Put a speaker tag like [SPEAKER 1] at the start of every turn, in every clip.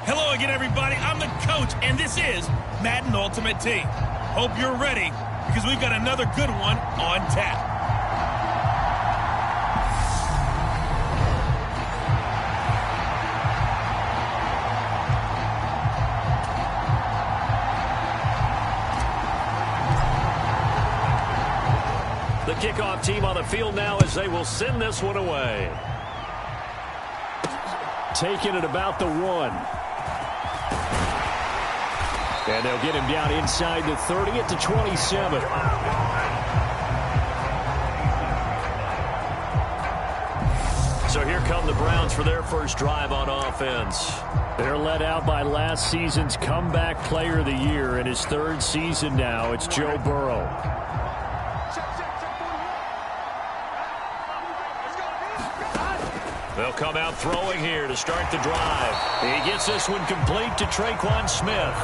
[SPEAKER 1] Hello again, everybody. I'm the coach, and this is Madden Ultimate Team. Hope you're ready, because we've got another good one on tap.
[SPEAKER 2] The kickoff team on the field now as they will send this one away. Taking it about the 1. And they'll get him down inside the 30 at the 27. So here come the Browns for their first drive on offense. They're led out by last season's comeback player of the year. In his 3rd season now, it's Joe Burrow. They'll come out throwing here to start the drive. He gets this one complete to Traquan Smith.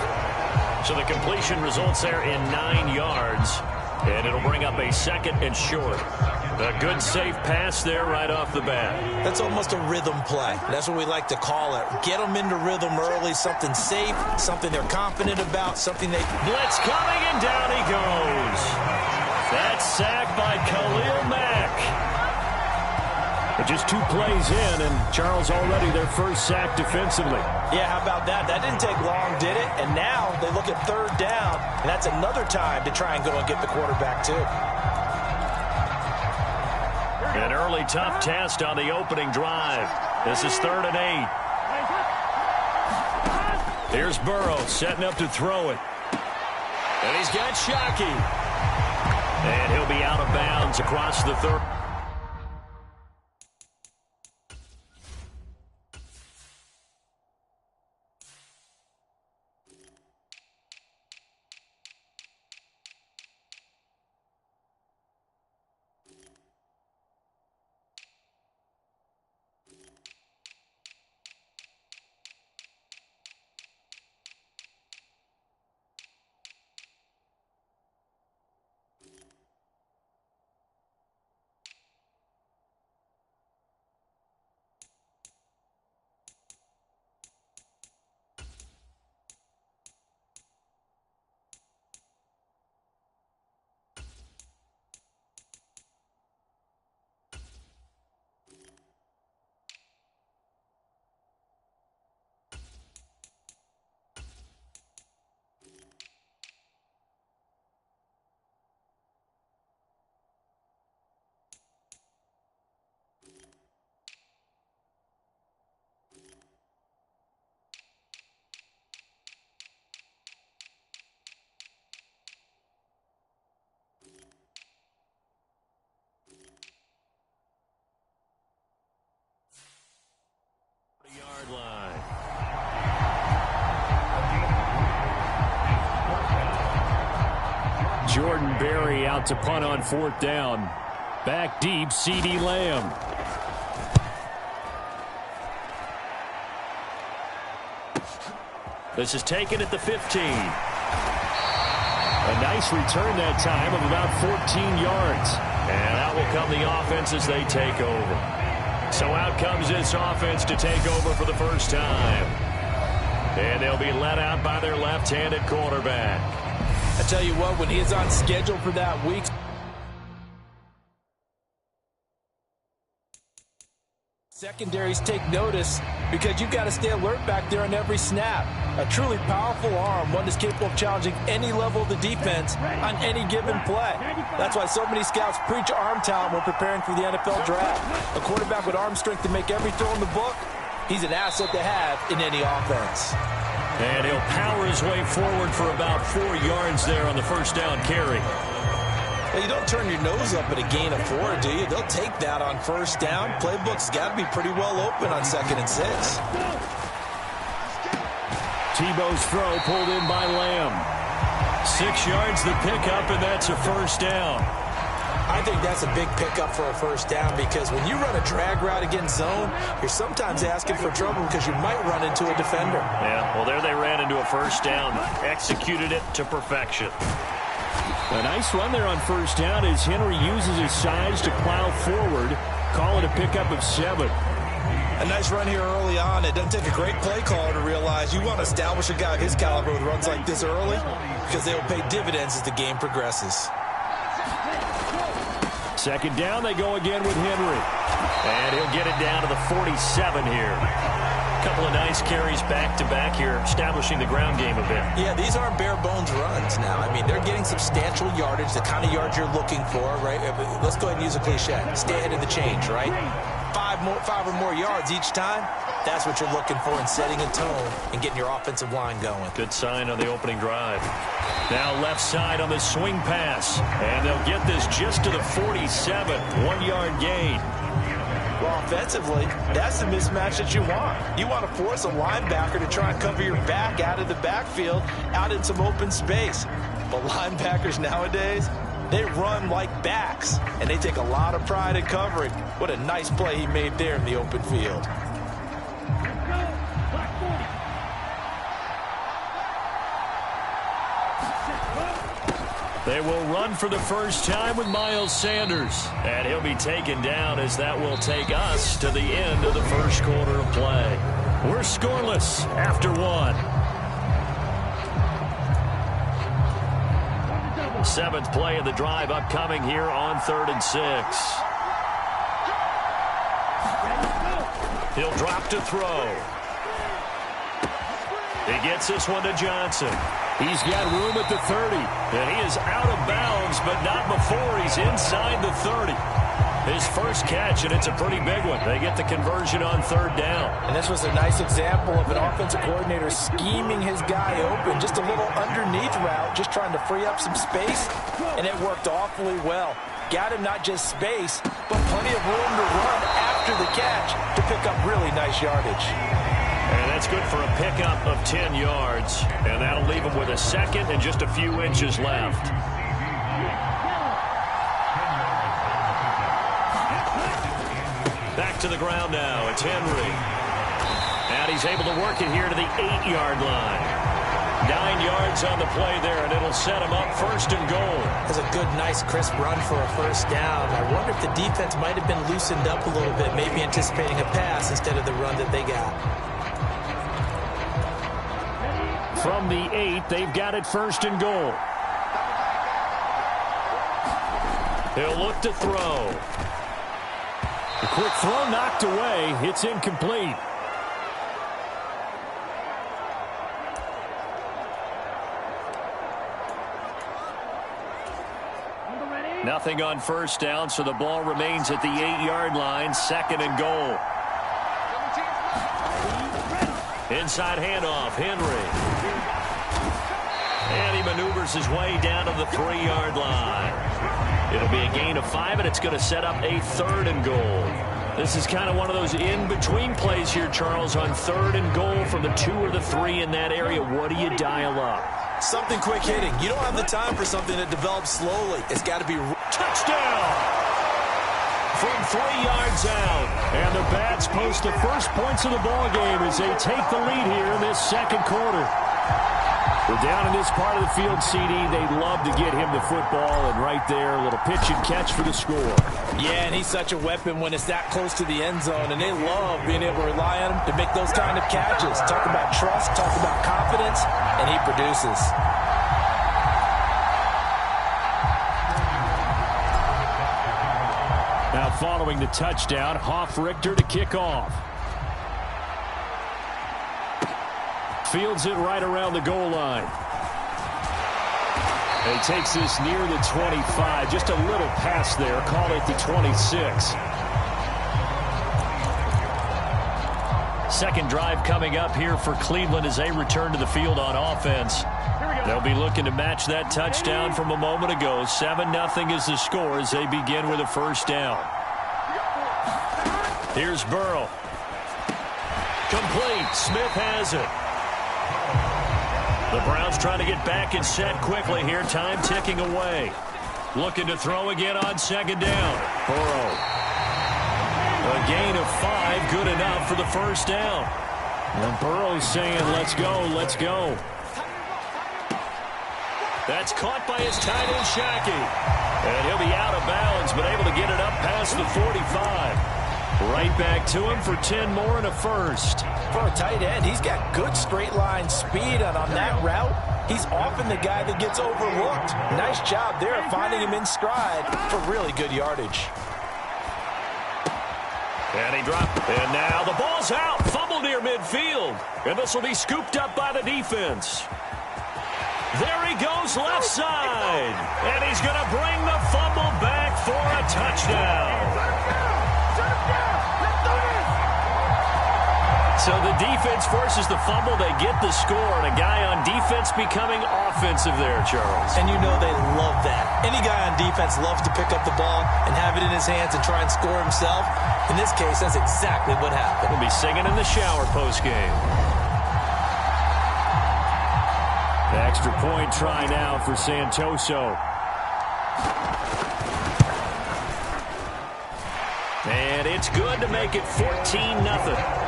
[SPEAKER 2] So the completion results there in 9 yards. And it'll bring up a 2nd and short. A good, safe pass there right off the bat.
[SPEAKER 3] That's almost a rhythm play. That's what we like to call it. Get them into rhythm early, something safe, something they're confident about, something they...
[SPEAKER 2] Blitz coming, and down he goes. That's sacked by Khalil Mack. But just 2 plays in, and Charles already their first sack defensively.
[SPEAKER 3] Yeah, how about that? That didn't take long, did it? And now they look at 3rd down, and that's another time to try and go and get the quarterback, too.
[SPEAKER 2] An early tough test on the opening drive. This is 3rd and 8. Here's Burrow setting up to throw it. And he's got Shockey. And he'll be out of bounds across the 30. Yard line. Jordan Berry out to punt on 4th down. Back deep, CeeDee Lamb. This is taken at the 15. A nice return that time of about 14 yards. And out will come the offense as they take over. So out comes this offense to take over for the first time. And they'll be let out by their left-handed quarterback.
[SPEAKER 3] I tell you what, when he's on schedule for that week, secondaries take notice because you've got to stay alert back there on every snap. A truly powerful arm, one that's capable of challenging any level of the defense on any given play. That's why so many scouts preach arm talent when preparing for the NFL draft. A quarterback with arm strength to make every throw in the book, he's an asset to have in any offense.
[SPEAKER 2] And he'll power his way forward for about 4 yards there on the first down carry.
[SPEAKER 3] Well, you don't turn your nose up at a gain of 4, do you? They'll take that on first down. Playbook's got to be pretty well open on 2nd and 6.
[SPEAKER 2] Tebow's throw pulled in by Lamb. 6 yards the pickup, and that's a first down.
[SPEAKER 3] I think that's a big pickup for a first down because when you run a drag route against zone, you're sometimes asking for trouble because you might run into a defender.
[SPEAKER 2] Yeah, well, there they ran into a first down. Executed it to perfection. A nice run there on first down as Henry uses his size to plow forward. Call it a pickup of 7.
[SPEAKER 3] A nice run here early on. It doesn't take a great play caller to realize you want to establish a guy of his caliber with runs like this early because they will pay dividends as the game progresses.
[SPEAKER 2] Second down, they go again with Henry. And he'll get it down to the 47 here. A couple of nice carries back-to-back here, establishing the ground game a bit.
[SPEAKER 3] Yeah, these aren't bare-bones runs now. I mean, they're getting substantial yardage, the kind of yards you're looking for, right? Let's go ahead and use a cliche. Stay ahead of the change, right? Five or more yards each time. That's what you're looking for in setting a tone and getting your offensive line going.
[SPEAKER 2] Good sign on the opening drive. Now left side on the swing pass. And they'll get this just to the 47. 1 yard gain.
[SPEAKER 3] Well, offensively, that's the mismatch that you want. You want to force a linebacker to try and cover your back out of the backfield, out in some open space. But linebackers nowadays, they run like backs, and they take a lot of pride in covering. What a nice play he made there in the open field.
[SPEAKER 2] They will run for the first time with Miles Sanders. And he'll be taken down as that will take us to the end of the first quarter of play. We're scoreless after one. Seventh play of the drive upcoming here on 3rd and 6. He'll drop to throw. He gets this one to Johnson. He's got room at the 30. And he is out of bounds, but not before he's inside the 30. His first catch, and it's a pretty big one. They get the conversion on 3rd down.
[SPEAKER 3] And this was a nice example of an offensive coordinator scheming his guy open. Just a little underneath route, just trying to free up some space, and it worked awfully well. Got him not just space, but plenty of room to run after the catch to pick up really nice yardage.
[SPEAKER 2] And that's good for a pickup of 10 yards. And that'll leave him with a second and just a few inches left. Back to the ground now. It's Henry. And he's able to work it here to the 8-yard line. 9 yards on the play there, and it'll set him up 1st and goal.
[SPEAKER 3] That's a good, nice, crisp run for a first down. I wonder if the defense might have been loosened up a little bit, maybe anticipating a pass instead of the run that they got.
[SPEAKER 2] From the 8, they've got it 1st and goal. He'll look to throw. A quick throw knocked away. It's incomplete. Nothing on 1st down, so the ball remains at the 8-yard line. 2nd and goal. Inside handoff, Henry. And he maneuvers his way down to the 3-yard line. It'll be a gain of 5, and it's going to set up a 3rd and goal. This is kind of one of those in-between plays here, Charles, on 3rd and goal from the 2 or the 3 in that area. What do you dial up?
[SPEAKER 3] Something quick hitting. You don't have the time for something that develops slowly. It's got to be
[SPEAKER 2] touchdown from 3 yards out. And the Bats post the first points of the ball game as they take the lead here in this 2nd quarter. We're down in this part of the field, CD. They'd love to get him the football, and right there, a little pitch and catch for the score.
[SPEAKER 3] Yeah, and he's such a weapon when it's that close to the end zone, and they love being able to rely on him to make those kind of catches. Talk about trust, talk about confidence, and he produces.
[SPEAKER 2] Now following the touchdown, Hoff-Richter to kick off. Fields it right around the goal line. And he takes this near the 25. Just a little pass there. Call it the 26. Second drive coming up here for Cleveland as they return to the field on offense. They'll be looking to match that touchdown from a moment ago. 7-0 is the score as they begin with a 1st down. Here's Burrow. Complete. Smith has it. The Browns trying to get back and set quickly here. Time ticking away. Looking to throw again on 2nd down. Burrow. A gain of 5. Good enough for the 1st down. And Burrow's saying, let's go, let's go. That's caught by his tight end, Shockey. And he'll be out of bounds, but able to get it up past the 45. Right back to him for 10 more and a first.
[SPEAKER 3] For a tight end, he's got good straight line speed, and on that route, he's often the guy that gets overlooked. Nice job there finding him in stride for really good yardage.
[SPEAKER 2] And he dropped. And now the ball's out. Fumble near midfield. And this will be scooped up by the defense. There he goes left side. And he's going to bring the fumble back for a touchdown. So the defense forces the fumble. They get the score. And a guy on defense becoming offensive there, Charles.
[SPEAKER 3] And you know they love that. Any guy on defense loves to pick up the ball and have it in his hands and try and score himself. In this case, that's exactly what happened.
[SPEAKER 2] We'll be singing in the shower postgame. The extra point try now for Santoso. And it's good to make it 14-0.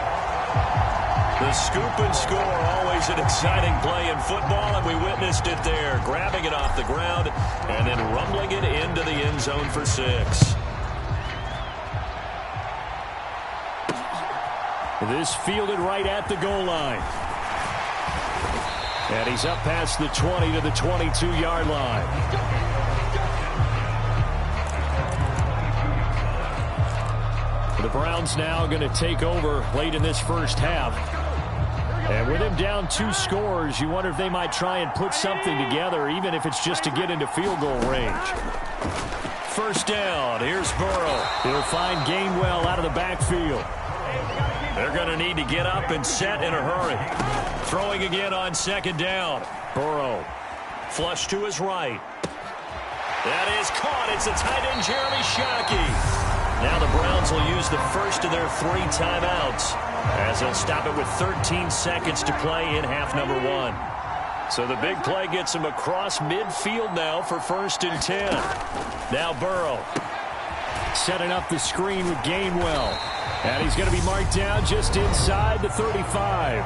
[SPEAKER 2] The scoop and score, always an exciting play in football, and we witnessed it there, grabbing it off the ground and then rumbling it into the end zone for 6. This fielded right at the goal line. And he's up past the 20 to the 22-yard line. The Browns now going to take over late in this first half. And with him down 2 scores, you wonder if they might try and put something together, even if it's just to get into field goal range. First down. Here's Burrow. He'll find Gainwell out of the backfield. They're going to need to get up and set in a hurry. Throwing again on second down. Burrow. Flush to his right. That is caught. It's a tight end, Jeremy Shockey. Now the Browns will use the first of their 3 timeouts, as they'll stop it with 13 seconds to play in half number 1. So the big play gets him across midfield now for 1st and 10. Now Burrow setting up the screen with Gainwell. And he's going to be marked down just inside the 35.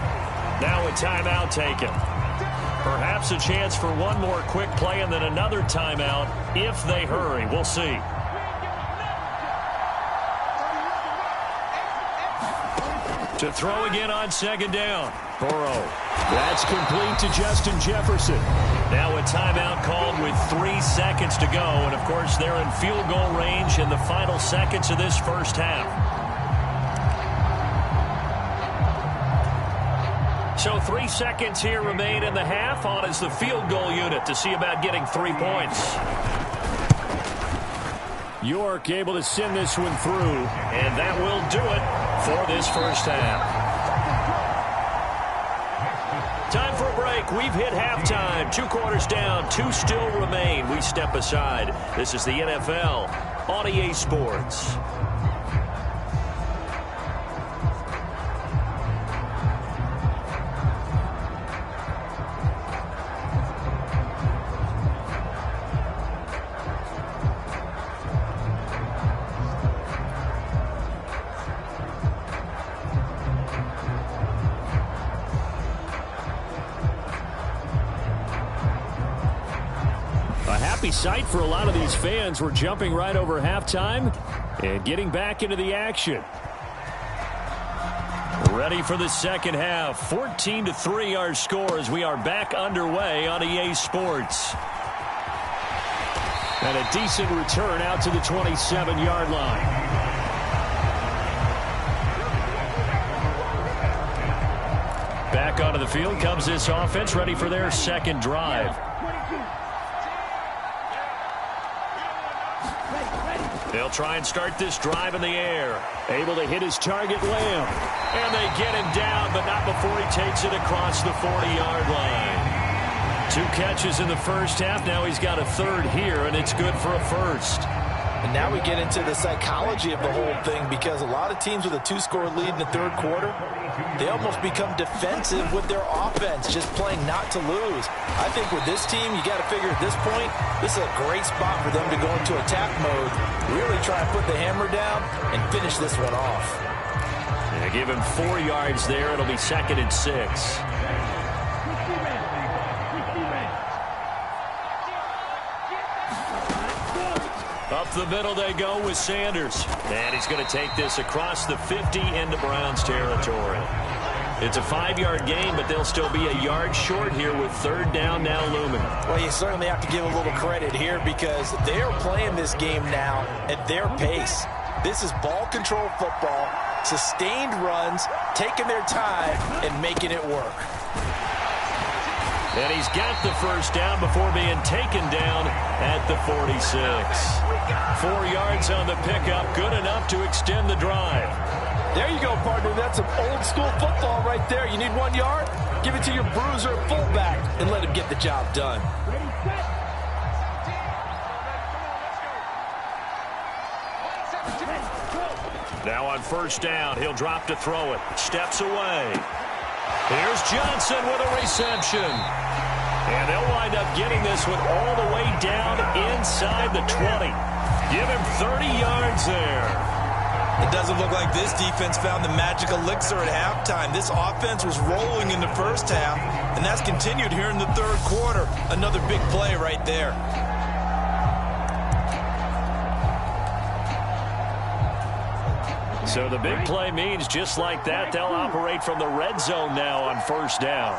[SPEAKER 2] Now a timeout taken. Perhaps a chance for one more quick play and then another timeout if they hurry. We'll see. To throw again on second down. Burrow. That's complete to Justin Jefferson. Now a timeout called with 3 seconds to go. And, of course, they're in field goal range in the final seconds of this first half. So 3 seconds here remain in the half. On is the field goal unit to see about getting 3 points. York able to send this one through, and that will do it for this first half. Time for a break. We've hit halftime. 2 quarters down, 2 still remain. We step aside. This is the NFL on EA Sports. Sight for a lot of these fans. We're jumping right over halftime and getting back into the action. Ready for the second half. 14-3 our score as we are back underway on EA Sports. And a decent return out to the 27-yard line. Back onto the field comes this offense, ready for their second drive. They'll try and start this drive in the air. Able to hit his target, Lamb. And they get him down, but not before he takes it across the 40-yard line. 2 catches in the first half. Now he's got a 3rd here, and it's good for a 1st.
[SPEAKER 3] And now we get into the psychology of the whole thing, because a lot of teams with a 2-score lead in the 3rd quarter, they almost become defensive with their offense, just playing not to lose. I think with this team, you got to figure at this point, this is a great spot for them to go into attack mode, really try and put the hammer down and finish this one off.
[SPEAKER 2] Yeah, give him 4 yards there. It'll be 2nd and 6. Up the middle they go with Sanders. And he's going to take this across the 50 into Browns territory. It's a 5-yard gain, but they'll still be a yard short here with third down now looming.
[SPEAKER 3] Well, you certainly have to give a little credit here because they're playing this game now at their pace. This is ball control football, sustained runs, taking their time, and making it work.
[SPEAKER 2] And he's got the first down before being taken down at the 46. 4 yards on the pickup, good enough to extend the drive.
[SPEAKER 3] There you go, partner. That's some old-school football right there. You need 1 yard? Give it to your bruiser fullback and let him get the job done.
[SPEAKER 2] Now on first down, he'll drop to throw it. Steps away. Here's Johnson with a reception. And they'll wind up getting this one all the way down inside the 20. Give him 30 yards there.
[SPEAKER 3] It doesn't look like this defense found the magic elixir at halftime. This offense was rolling in the first half, and that's continued here in the third quarter. Another big play right there.
[SPEAKER 2] So the big play means just like that, they'll operate from the red zone now on first down.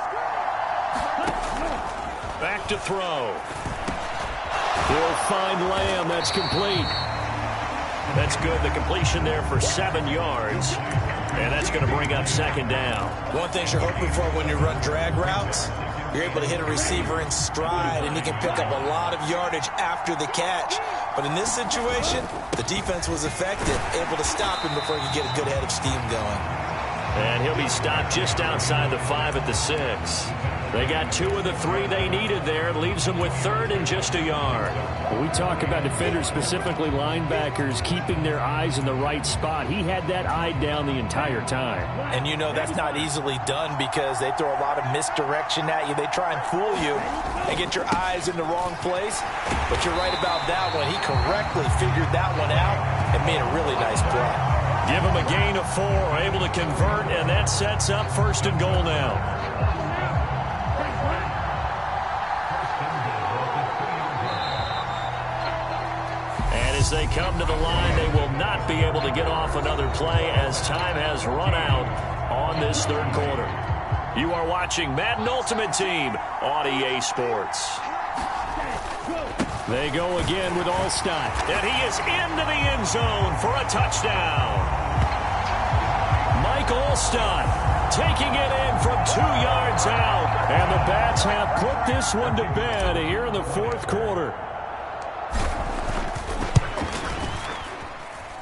[SPEAKER 2] Back to throw. He'll find Lamb. That's complete. That's good. The completion there for 7 yards. And that's going to bring up second down.
[SPEAKER 3] One thing you're hoping for when you run drag routes, you're able to hit a receiver in stride, and he can pick up a lot of yardage after the catch. But in this situation, the defense was effective, able to stop him before he could get a good head of steam going.
[SPEAKER 2] And he'll be stopped just outside the 5 at the 6. They got 2 of the 3 they needed there. Leaves them with third and just a yard.
[SPEAKER 4] When we talk about defenders, specifically linebackers, keeping their eyes in the right spot, he had that eye down the entire time.
[SPEAKER 3] And you know that's not easily done because they throw a lot of misdirection at you. They try and fool you and get your eyes in the wrong place. But you're right about that one. He correctly figured that one out and made a really nice play.
[SPEAKER 2] Give him a gain of 4, able to convert, and that sets up first and goal now. As they come to the line, they will not be able to get off another play as time has run out on this third quarter. You are watching Madden Ultimate Team on EA Sports.
[SPEAKER 4] They go again with Allstott.
[SPEAKER 2] And he is into the end zone for a touchdown. Mike Allstott taking it in from 2 yards out. And the Bats have put this one to bed here in the fourth quarter.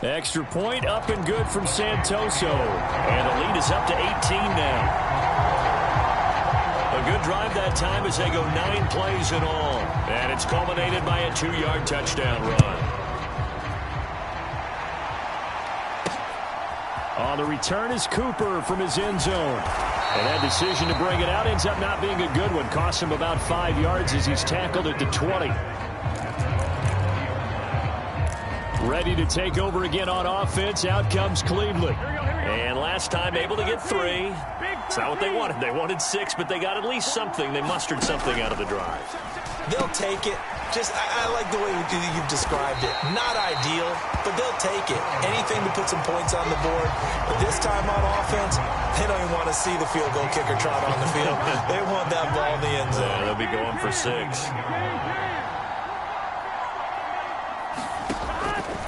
[SPEAKER 2] Extra point up and good from Santoso. And the lead is up to 18 now. A good drive that time as they go 9 plays in all. And it's culminated by a 2-yard touchdown run.
[SPEAKER 4] On the return is Cooper from his end zone. And that decision to bring it out ends up not being a good one. Cost him about 5 yards as he's tackled at the 20. Ready to take over again on offense. Out comes Cleveland.
[SPEAKER 2] And last time able to get 3. It's not what they wanted. They wanted 6, but they got at least something. They mustered something out of the drive.
[SPEAKER 3] They'll take it. Just, I like the way you've described it. Not ideal, but they'll take it. Anything to put some points on the board. But this time on offense, they don't even want to see the field goal kicker trot on the field. They want that ball in the end zone.
[SPEAKER 2] Yeah, they'll be going for 6.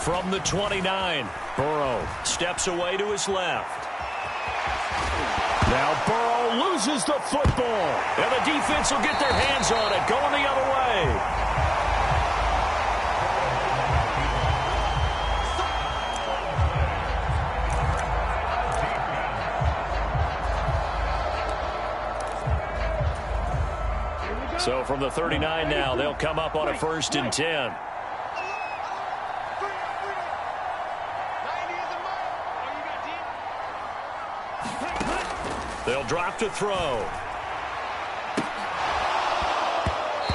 [SPEAKER 2] From the 29, Burrow steps away to his left.
[SPEAKER 4] Now Burrow loses the football.
[SPEAKER 2] And the defense will get their hands on it, going the other way. So from the 39 now, they'll come up on a 1st and 10. They'll drop to throw.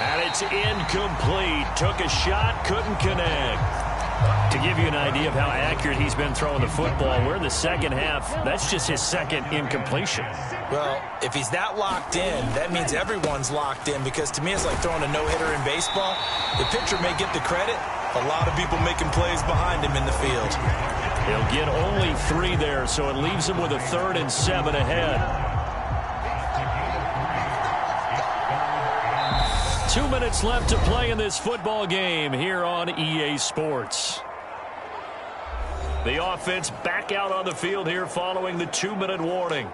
[SPEAKER 2] And it's incomplete. Took a shot, couldn't connect. To give you an idea of how accurate he's been throwing the football, we're in the second half. That's just his second incompletion.
[SPEAKER 3] Well, if he's that locked in, that means everyone's locked in because to me it's like throwing a no-hitter in baseball. The pitcher may get the credit, A lot of people making plays behind him in the field.
[SPEAKER 4] He'll get only 3 there, so it leaves him with a 3rd and 7 ahead. 2 minutes left to play in this football game here on EA Sports. The offense back out on the field here following the 2-minute warning.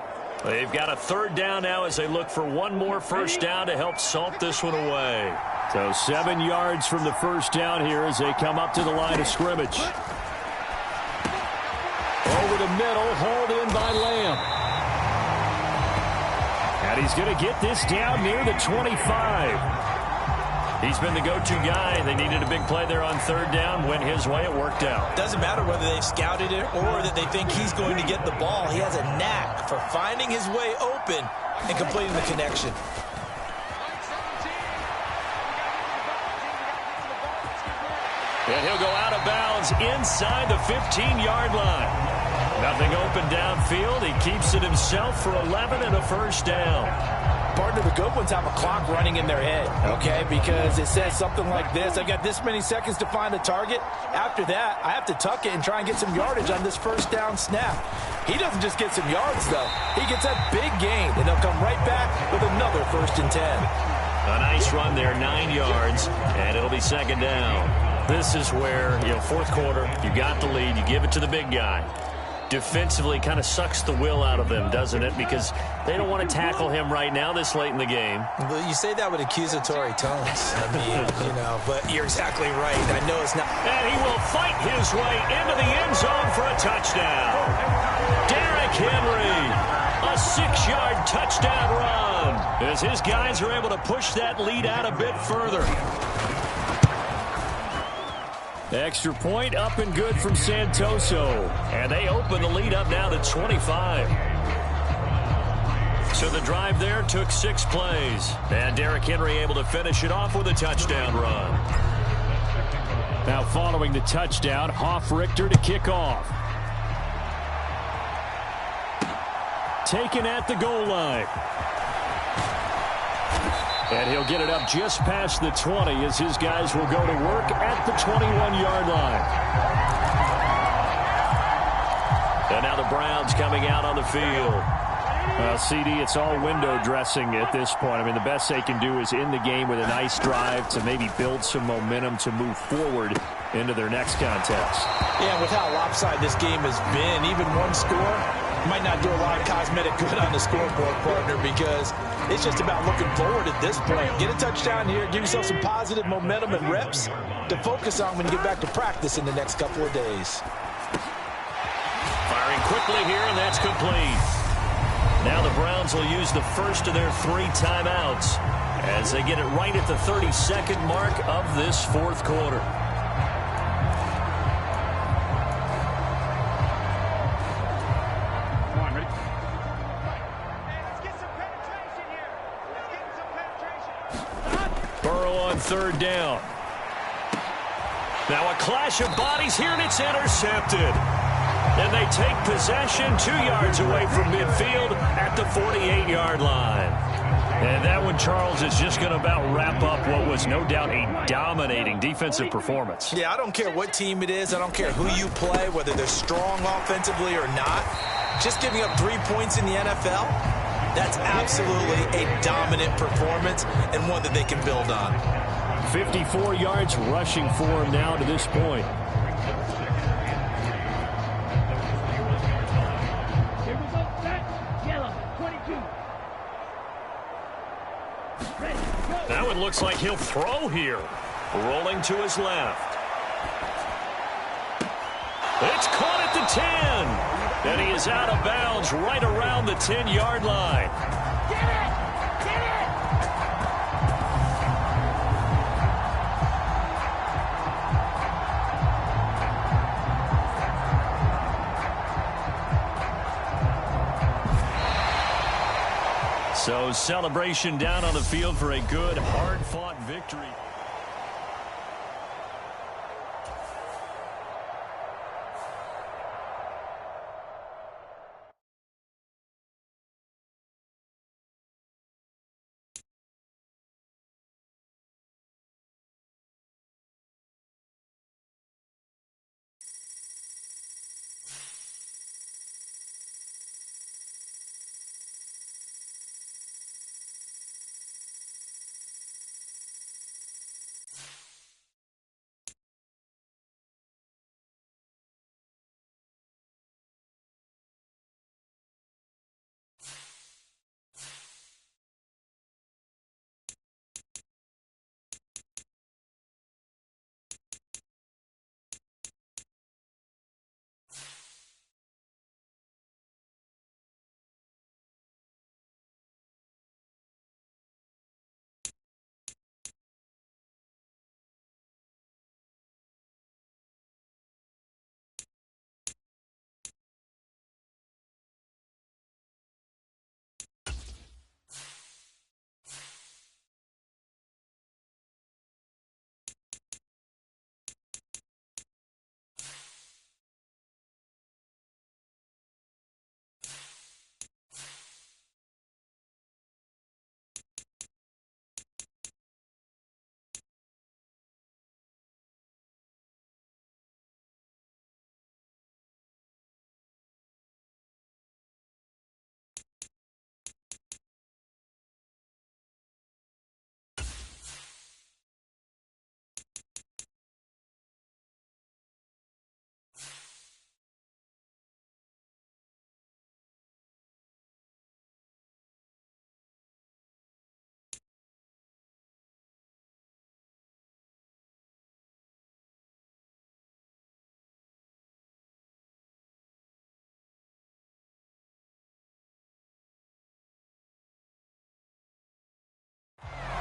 [SPEAKER 4] They've got a 3rd down now as they look for one more first down to help salt this one away. So 7 yards from the first down here as they come up to the line of scrimmage. Over the middle, hauled in by Lamb. And he's going to get this down near the 25. He's been the go-to guy. They needed a big play there on 3rd down. Went his way. It worked out.
[SPEAKER 3] Doesn't matter whether they've scouted it or that they think he's going to get the ball. He has a knack for finding his way open and completing the connection.
[SPEAKER 2] And he'll go out of bounds inside the 15-yard line. Nothing open downfield. He keeps it himself for 11 and a first down.
[SPEAKER 3] Partner, the good ones have a clock running in their head, okay? Because it says something like this. I got this many seconds to find the target. After that, I have to tuck it and try and get some yardage on this first down snap. He doesn't just get some yards, though. He gets a big gain, and he'll come right back with another 1st and 10.
[SPEAKER 2] A nice run there, 9 yards, and it'll be 2nd down. This is where, 4th quarter, you got the lead, you give it to the big guy. Defensively kind of sucks the will out of them, doesn't it? Because they don't want to tackle him right now this late in the game.
[SPEAKER 3] Well, you say that with accusatory tones. I mean, but you're exactly right. I know it's not.
[SPEAKER 2] And he will fight his way into the end zone for a touchdown. Derrick Henry, a 6-yard touchdown run. As his guys are able to push that lead out a bit further.
[SPEAKER 4] Extra point up and good from Santoso.
[SPEAKER 2] And they open the lead up now to 25. So the drive there took 6 plays. And Derrick Henry able to finish it off with a touchdown run.
[SPEAKER 4] Now following the touchdown, Hoff-Richter to kick off. Taken at the goal line. And he'll get it up just past the 20 as his guys will go to work at the 21-yard line. And now the Browns coming out on the field. CD, it's all window dressing at this point. I mean, the best they can do is end the game with a nice drive to maybe build some momentum to move forward into their next contest.
[SPEAKER 3] Yeah, with how lopsided this game has been, even one score might not do a lot of cosmetic good on the scoreboard, partner, because it's just about looking forward at this point. Get a touchdown here, give yourself some positive momentum and reps to focus on when you get back to practice in the next couple of days.
[SPEAKER 2] Firing quickly here, and that's complete. Now the Browns will use the first of their 3 timeouts as they get it right at the 32nd mark of this 4th quarter.
[SPEAKER 4] Burrow on 3rd down.
[SPEAKER 2] Now a clash of bodies here, and it's intercepted. And they take possession 2 yards away from midfield at the 48-yard line. And that one, Charles, is just going to about wrap up what was no doubt a dominating defensive performance.
[SPEAKER 3] Yeah, I don't care what team it is. I don't care who you play, whether they're strong offensively or not. Just giving up 3 points in the NFL, that's absolutely a dominant performance and one that they can build on.
[SPEAKER 4] 54 yards rushing for him now to this point.
[SPEAKER 2] Now it looks like he'll throw here. Rolling to his left. It's caught at the 10. And he is out of bounds right around the 10-yard line.
[SPEAKER 5] Get it! Get it!
[SPEAKER 2] So celebration down on the field for a good, hard-fought victory.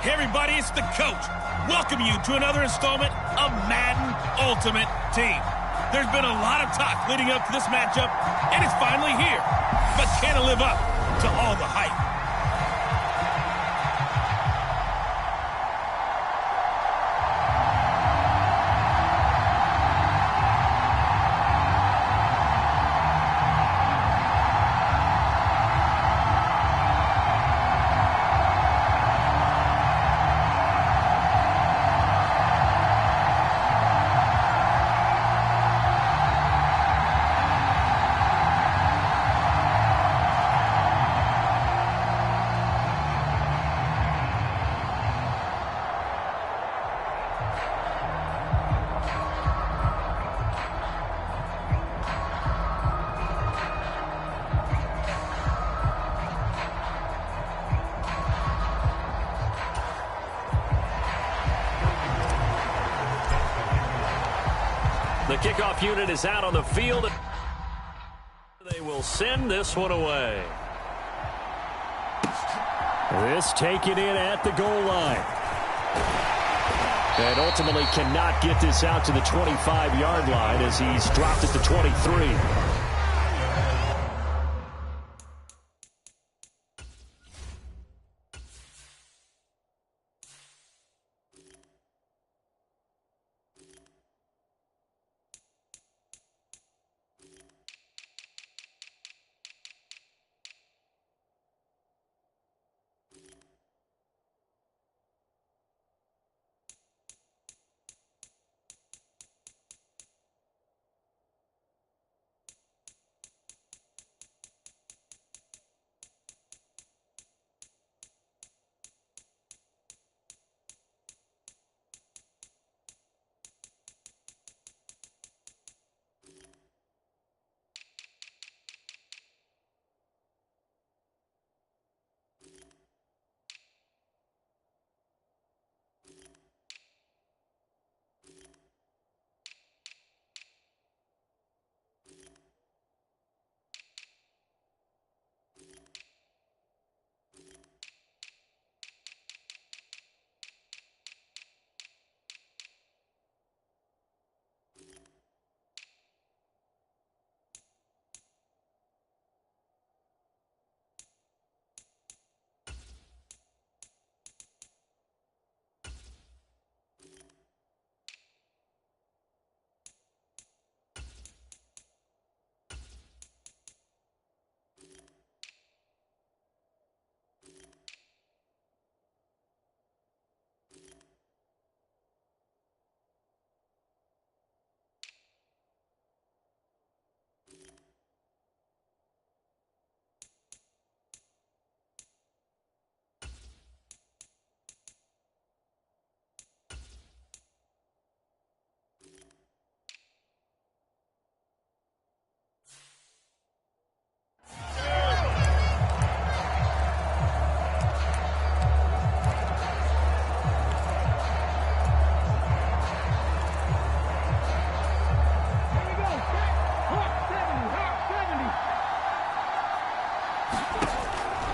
[SPEAKER 1] Hey everybody, it's the coach. Welcome you to another installment of Madden Ultimate Team. There's been a lot of talk leading up to this matchup, and it's finally here. But can it live up to all the hype?
[SPEAKER 2] The kickoff unit is out on the field. They will send this one away.
[SPEAKER 4] This taken in at the goal line. And ultimately cannot get this out to the 25-yard line as he's dropped at the 23.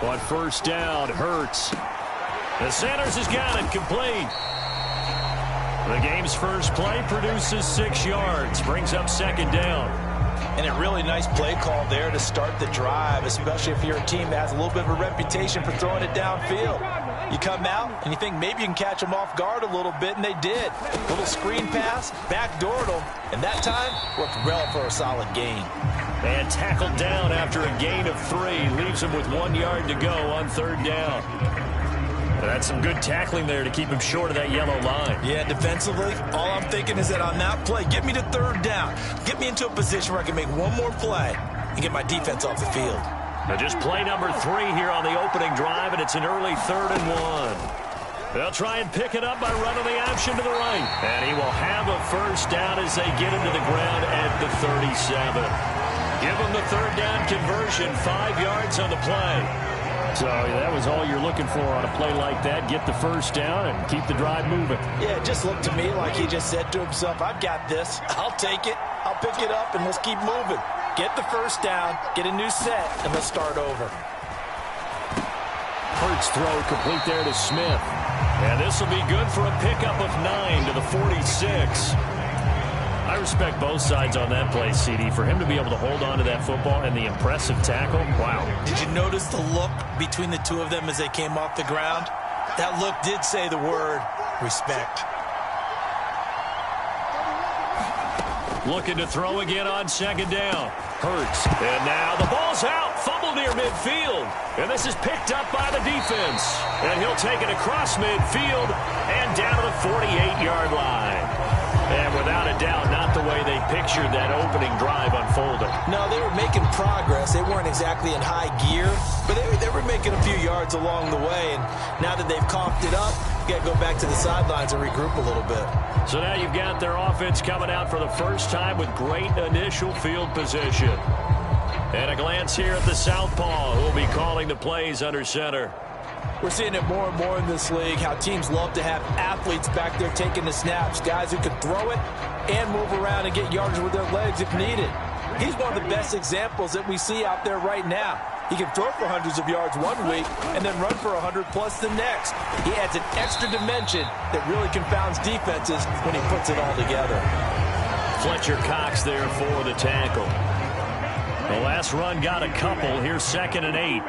[SPEAKER 4] On first down, Hurts.
[SPEAKER 2] The Sanders has got it complete. The game's first play produces 6 yards, brings up second down.
[SPEAKER 3] And a really nice play call there to start the drive, especially if you're a team that has a little bit of a reputation for throwing it downfield. You come out and you think maybe you can catch them off guard a little bit, and they did. Little screen pass, backdoored them, and that time worked well for a solid gain.
[SPEAKER 2] And tackled down after a gain of 3. Leaves him with 1 yard to go on third down. That's some good tackling there to keep him short of that yellow line.
[SPEAKER 3] Yeah, defensively, all I'm thinking is that on that play, get me to third down. Get me into a position where I can make one more play and get my defense off the field.
[SPEAKER 2] Now just play number 3 here on the opening drive, and it's an early 3rd and 1. They'll try and pick it up by running the option to the right. And he will have a first down as they get into the ground at the 37. Give them the third down conversion, 5 yards on the play.
[SPEAKER 4] So that was all you're looking for on a play like that. Get the first down and keep the drive moving.
[SPEAKER 3] Yeah, it just looked to me like he just said to himself, I've got this. I'll take it. I'll pick it up, and let's keep moving. Get the first down, get a new set, and let's start over.
[SPEAKER 4] Hurts throw complete there to Smith. And this will be good for a pickup of 9 to the 46. I respect both sides on that play, CD. For him to be able to hold on to that football and the impressive tackle, wow.
[SPEAKER 3] Did you notice the look between the two of them as they came off the ground? That look did say the word respect.
[SPEAKER 4] Looking to throw again on second down. Hurts. And now the ball's out. Fumble near midfield. And this is picked up by the defense. And he'll take it across midfield and down to the 48-yard line. And without a doubt, not the way they pictured that opening drive unfolding.
[SPEAKER 3] No, they were making progress. They weren't exactly in high gear, but they were making a few yards along the way. And now that they've coughed it up, you got to go back to the sidelines and regroup a little bit.
[SPEAKER 4] So now you've got their offense coming out for the first time with great initial field position. And a glance here at the southpaw, who will be calling the plays under center.
[SPEAKER 3] We're seeing it more and more in this league, how teams love to have athletes back there taking the snaps, guys who can throw it and move around and get yardage with their legs if needed. He's one of the best examples that we see out there right now. He can throw for hundreds of yards one week and then run for 100+ the next. He adds an extra dimension that really confounds defenses when he puts it all together.
[SPEAKER 4] Fletcher Cox there for the tackle. The last run got a couple. Here's 2nd and 8.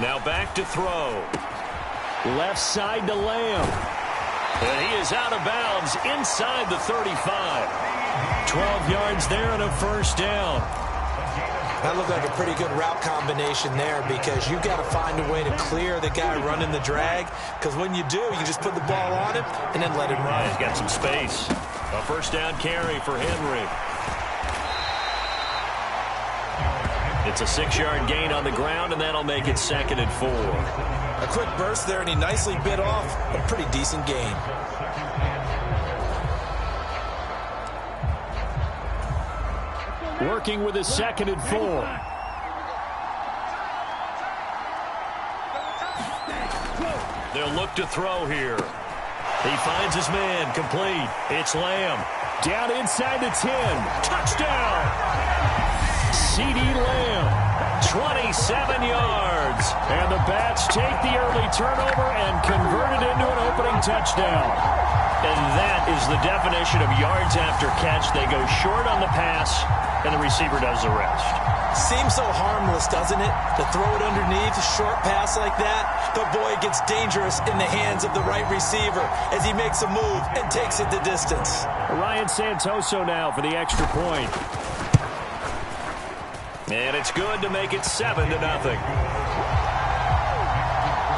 [SPEAKER 4] Now back to throw. Left side to Lamb. And he is out of bounds inside the 35. 12 yards there and a first down.
[SPEAKER 3] That looked like a pretty good route combination there, because you've got to find a way to clear the guy running the drag, because when you do, you just put the ball on him and then let him run.
[SPEAKER 4] Yeah, he's got some space. A first down carry for Henry. It's a 6-yard gain on the ground, and that'll make it 2nd and 4.
[SPEAKER 3] A quick burst there, and he nicely bit off a pretty decent gain.
[SPEAKER 4] Working with his 2nd and 4. They'll look to throw here. He finds his man, complete. It's Lamb. Down inside the 10. Touchdown! C.D. Lamb, 27 yards. And the Bats take the early turnover and convert it into an opening touchdown. And that is the definition of yards after catch. They go short on the pass, and the receiver does the rest.
[SPEAKER 3] Seems so harmless, doesn't it? To throw it underneath, a short pass like that. But boy, it gets dangerous in the hands of the right receiver as he makes a move and takes it the distance.
[SPEAKER 4] Ryan Santoso now for the extra point. And it's good to make it 7-0.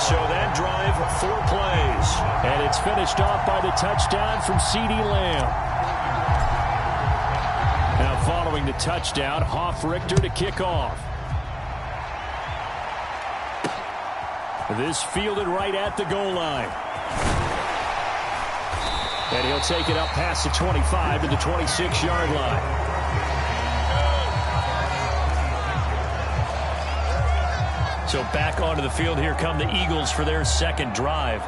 [SPEAKER 4] So that drive, 4 plays. And it's finished off by the touchdown from C.D. Lamb. Now following the touchdown, Hoff-Richter to kick off. This fielded right at the goal line. And he'll take it up past the 25 to the 26-yard line. So back onto the field, here come the Eagles for their 2nd drive.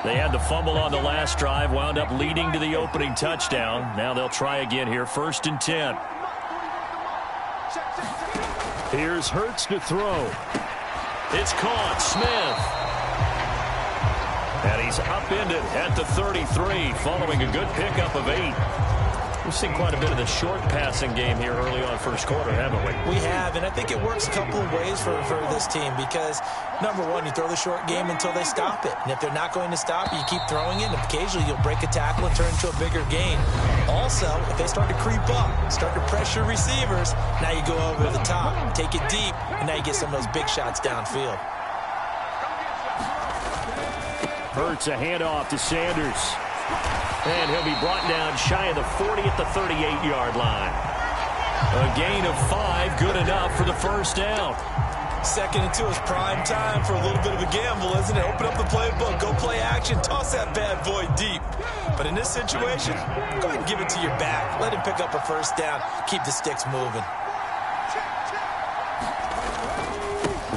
[SPEAKER 4] They had the fumble on the last drive, wound up leading to the opening touchdown. Now they'll try again here, 1st and 10. Here's Hurts to throw. It's caught, Smith. And he's upended at the 33, following a good pickup of 8. We've seen quite a bit of the short passing game here early on first quarter, haven't we?
[SPEAKER 3] We have, and I think it works a couple of ways for this team, because, number one, you throw the short game until they stop it. And if they're not going to stop it, you keep throwing it, and occasionally you'll break a tackle and turn into a bigger gain. Also, if they start to creep up, start to pressure receivers, now you go over the top, take it deep, and now you get some of those big shots downfield.
[SPEAKER 4] Hurts a handoff to Sanders. And he'll be brought down shy of the 40 at the 38-yard line. A gain of 5, good enough for the first down.
[SPEAKER 3] 2nd and 2 is prime time for a little bit of a gamble, isn't it? Open up the playbook, go play action, toss that bad boy deep. But in this situation, go ahead and give it to your back. Let him pick up a first down. Keep the sticks moving.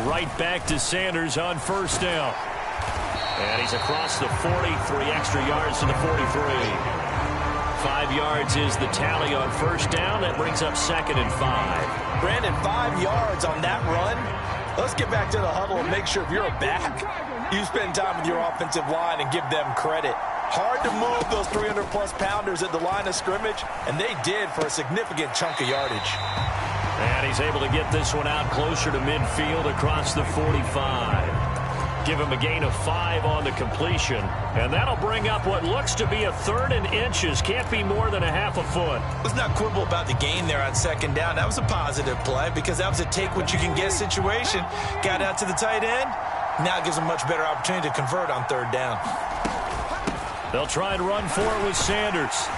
[SPEAKER 4] Right back to Sanders on first down. And he's across the 40, 3 extra yards to the 43. 5 yards is the tally on first down. That brings up 2nd and 5.
[SPEAKER 3] Brandon, 5 yards on that run. Let's get back to the huddle and make sure if you're a back, you spend time with your offensive line and give them credit. Hard to move those 300-plus pounders at the line of scrimmage, and they did for a significant chunk of yardage.
[SPEAKER 2] And he's able to get this one out closer to midfield across the 45. Give him a gain of 5 on the completion. And that'll bring up what looks to be a 3rd and inches. Can't be more than a half a foot.
[SPEAKER 3] Let's not quibble about the gain there on 2nd down. That was a positive play because that was a take-what-you-can-get situation. Got out to the tight end. Now it gives them a much better opportunity to convert on 3rd down.
[SPEAKER 2] They'll try and run for it with Sanders.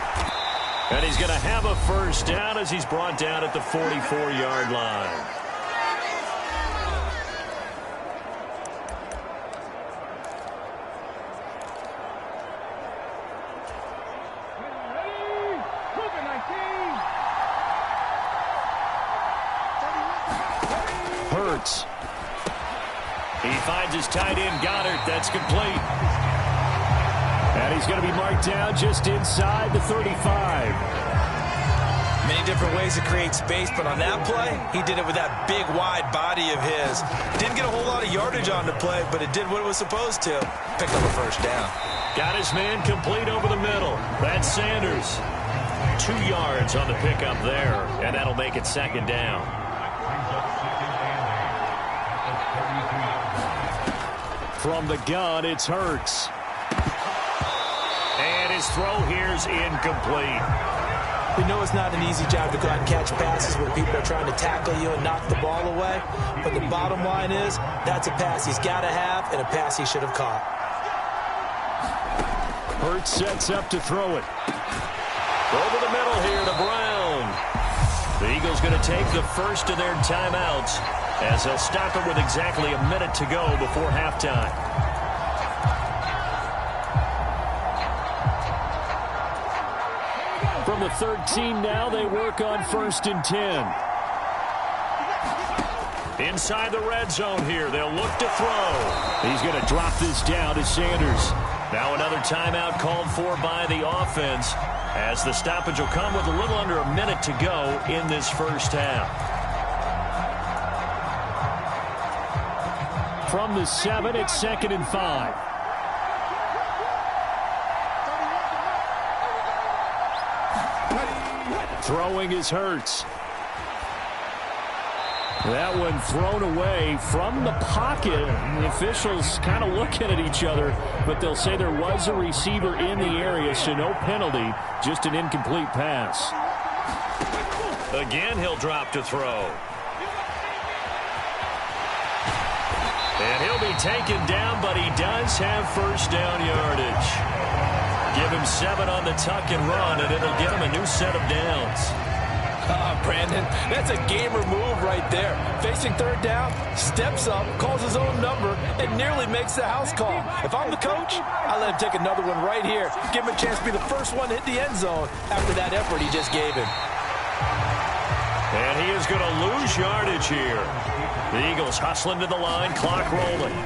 [SPEAKER 2] And he's going to have a 1st down as he's brought down at the 44-yard line. Hurts. He finds his tight end, Goddard. That's complete. And he's going to be marked down just inside the 35.
[SPEAKER 3] Many different ways to create space, but on that play, he did it with that big, wide body of his. Didn't get a whole lot of yardage on the play, but it did what it was supposed to. Picked up a 1st down.
[SPEAKER 2] Got his man complete over the middle. That's Sanders. 2 yards on the pickup there, and that'll make it 2nd down. From the gun, it's Hurts. And his throw here's incomplete.
[SPEAKER 3] We know it's not an easy job to go out and catch passes when people are trying to tackle you and knock the ball away. But the bottom line is, that's a pass he's got to have and a pass he should have caught.
[SPEAKER 2] Hurts sets up to throw it. Over the middle here to Brown. The Eagles going to take the first of their timeouts as they'll stop it with exactly a minute to go before halftime. From the 13 now, they work on 1st and 10. Inside the red zone here, they'll look to throw. He's going to drop this down to Sanders. Now another timeout called for by the offense as the stoppage will come with a little under a minute to go in this 1st half. From the 7, it's 2nd and 5. Throwing is Hurts. That one thrown away from the pocket. The officials kind of looking at each other, but they'll say there was a receiver in the area, so no penalty, just an incomplete pass. Again, he'll drop to throw. And he'll be taken down, but he does have 1st down yardage. Give him 7 on the tuck and run, and it'll get him a new set of downs.
[SPEAKER 3] Brandon, that's a gamer move right there. Facing 3rd down, steps up, calls his own number, and nearly makes the house call. If I'm the coach, I let him take another one right here. Give him a chance to be the first one to hit the end zone after that effort he just gave him.
[SPEAKER 2] And he is going to lose yardage here. The Eagles hustling to the line, clock rolling.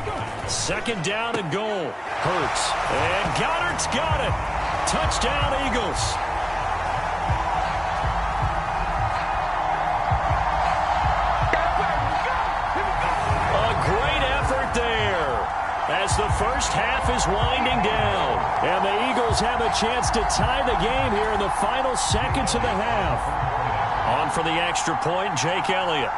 [SPEAKER 2] 2nd down and goal. Hurts. And Goddard's got it. Touchdown, Eagles. A great effort there as the 1st half is winding down. And the Eagles have a chance to tie the game here in the final seconds of the half. On for the extra point, Jake Elliott.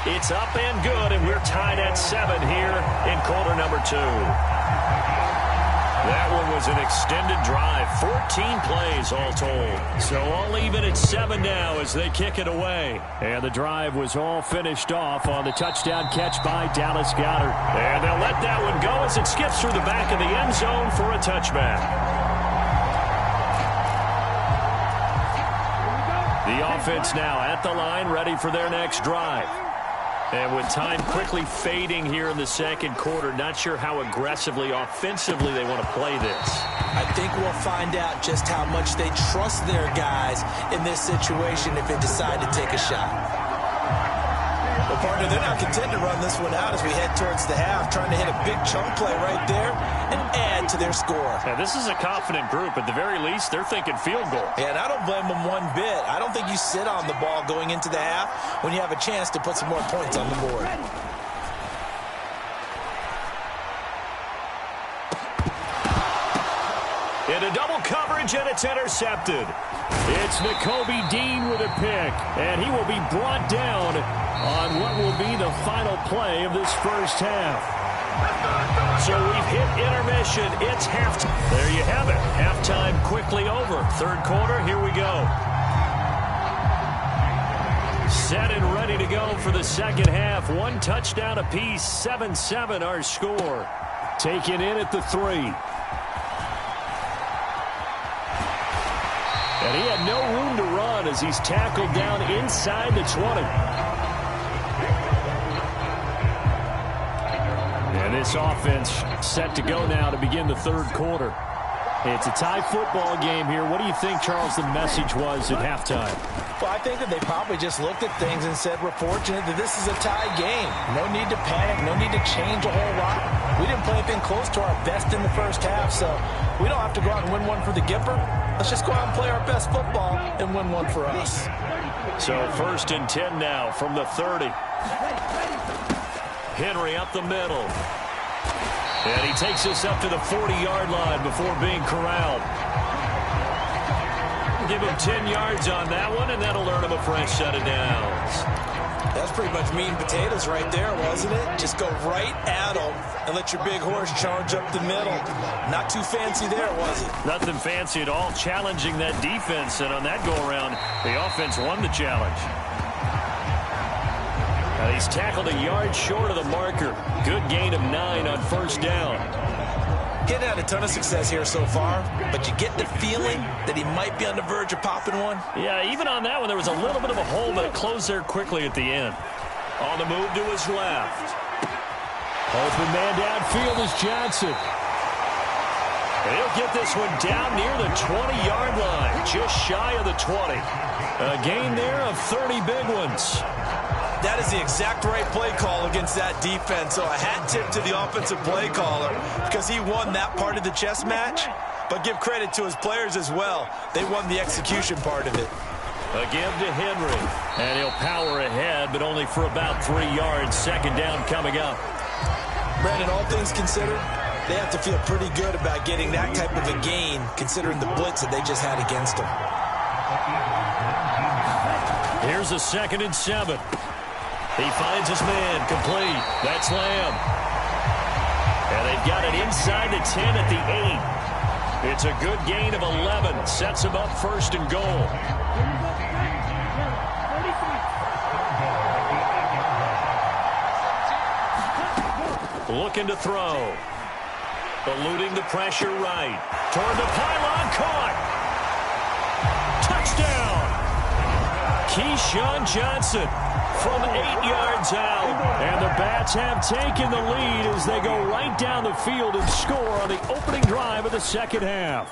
[SPEAKER 2] It's up and good, and we're tied at 7 here in quarter number 2. That one was an extended drive, 14 plays all told. So all even at 7 now as they kick it away. And the drive was all finished off on the touchdown catch by Dallas Goedert. And they'll let that one go as it skips through the back of the end zone for a touchback. The offense now at the line, ready for their next drive. And with time quickly fading here in the 2nd quarter, not sure how aggressively, offensively they want to play this.
[SPEAKER 3] I think we'll find out just how much they trust their guys in this situation if they decide to take a shot. Well, partner, they're not content to run this one out as we head towards the half, trying to hit a big chunk play right there and add to their score.
[SPEAKER 2] Yeah, this is a confident group. At the very least, they're thinking field goal.
[SPEAKER 3] Yeah, and I don't blame them one bit. I don't think you sit on the ball going into the half when you have a chance to put some more points on the board.
[SPEAKER 2] Into double coverage, and it's intercepted. It's Nakobe Dean with a pick, and he will be brought down on what will be the final play of this first half. So we've hit intermission. It's halftime. There you have it. Halftime quickly over. Third quarter, here we go. Set and ready to go for the second half. One touchdown apiece, 7-7 our score. Taken in at the 3. And he had no room to run as he's tackled down inside the 20. And this offense set to go now to begin the third quarter. It's a tie football game here. What do you think, Charles, the message was at halftime?
[SPEAKER 3] Well, I think that they probably just looked at things and said, we're fortunate that this is a tie game. No need to panic. No need to change a whole lot. We didn't play anything close to our best in the first half, so we don't have to go out and win one for the Gipper. Let's just go out and play our best football and win one for us.
[SPEAKER 2] So 1st and 10 now from the 30. Henry up the middle. And he takes us up to the 40-yard line before being corralled. Give him 10 yards on that one, and that'll earn him a fresh set of downs.
[SPEAKER 3] That's pretty much meat and potatoes right there, wasn't it? Just go right at them and let your big horse charge up the middle. Not too fancy there, was it?
[SPEAKER 2] Nothing fancy at all, challenging that defense, and on that go-around, the offense won the challenge. Now he's tackled a yard short of the marker. Good gain of 9 on first down.
[SPEAKER 3] Getting had a ton of success here so far, but you get the feeling that he might be on the verge of popping one.
[SPEAKER 2] Yeah, even on that one, there was a little bit of a hole, but it closed there quickly at the end. On the move to his left.
[SPEAKER 4] Open man downfield is Johnson.
[SPEAKER 2] And he'll get this one down near the 20-yard line, just shy of the 20.
[SPEAKER 4] A gain there of 30 big ones.
[SPEAKER 3] That is the exact right play call against that defense. So a hat tip to the offensive play caller because he won that part of the chess match. But give credit to his players as well. They won the execution part of it.
[SPEAKER 2] A give to Henry. And he'll power ahead, but only for about 3 yards. Second down coming up.
[SPEAKER 3] Brandon, all things considered, they have to feel pretty good about getting that type of a gain considering the blitz that they just had against them.
[SPEAKER 2] Here's a 2nd and 7. He finds his man, complete. That's Lamb. And they've got it inside the 10 at the 8. It's a good gain of 11. Sets him up 1st and goal. Looking to throw. Eluding the pressure right. Toward the pylon, caught. Touchdown. Keyshawn Johnson. From 8 yards out. And the Bats have taken the lead as they go right down the field and score on the opening drive of the second half.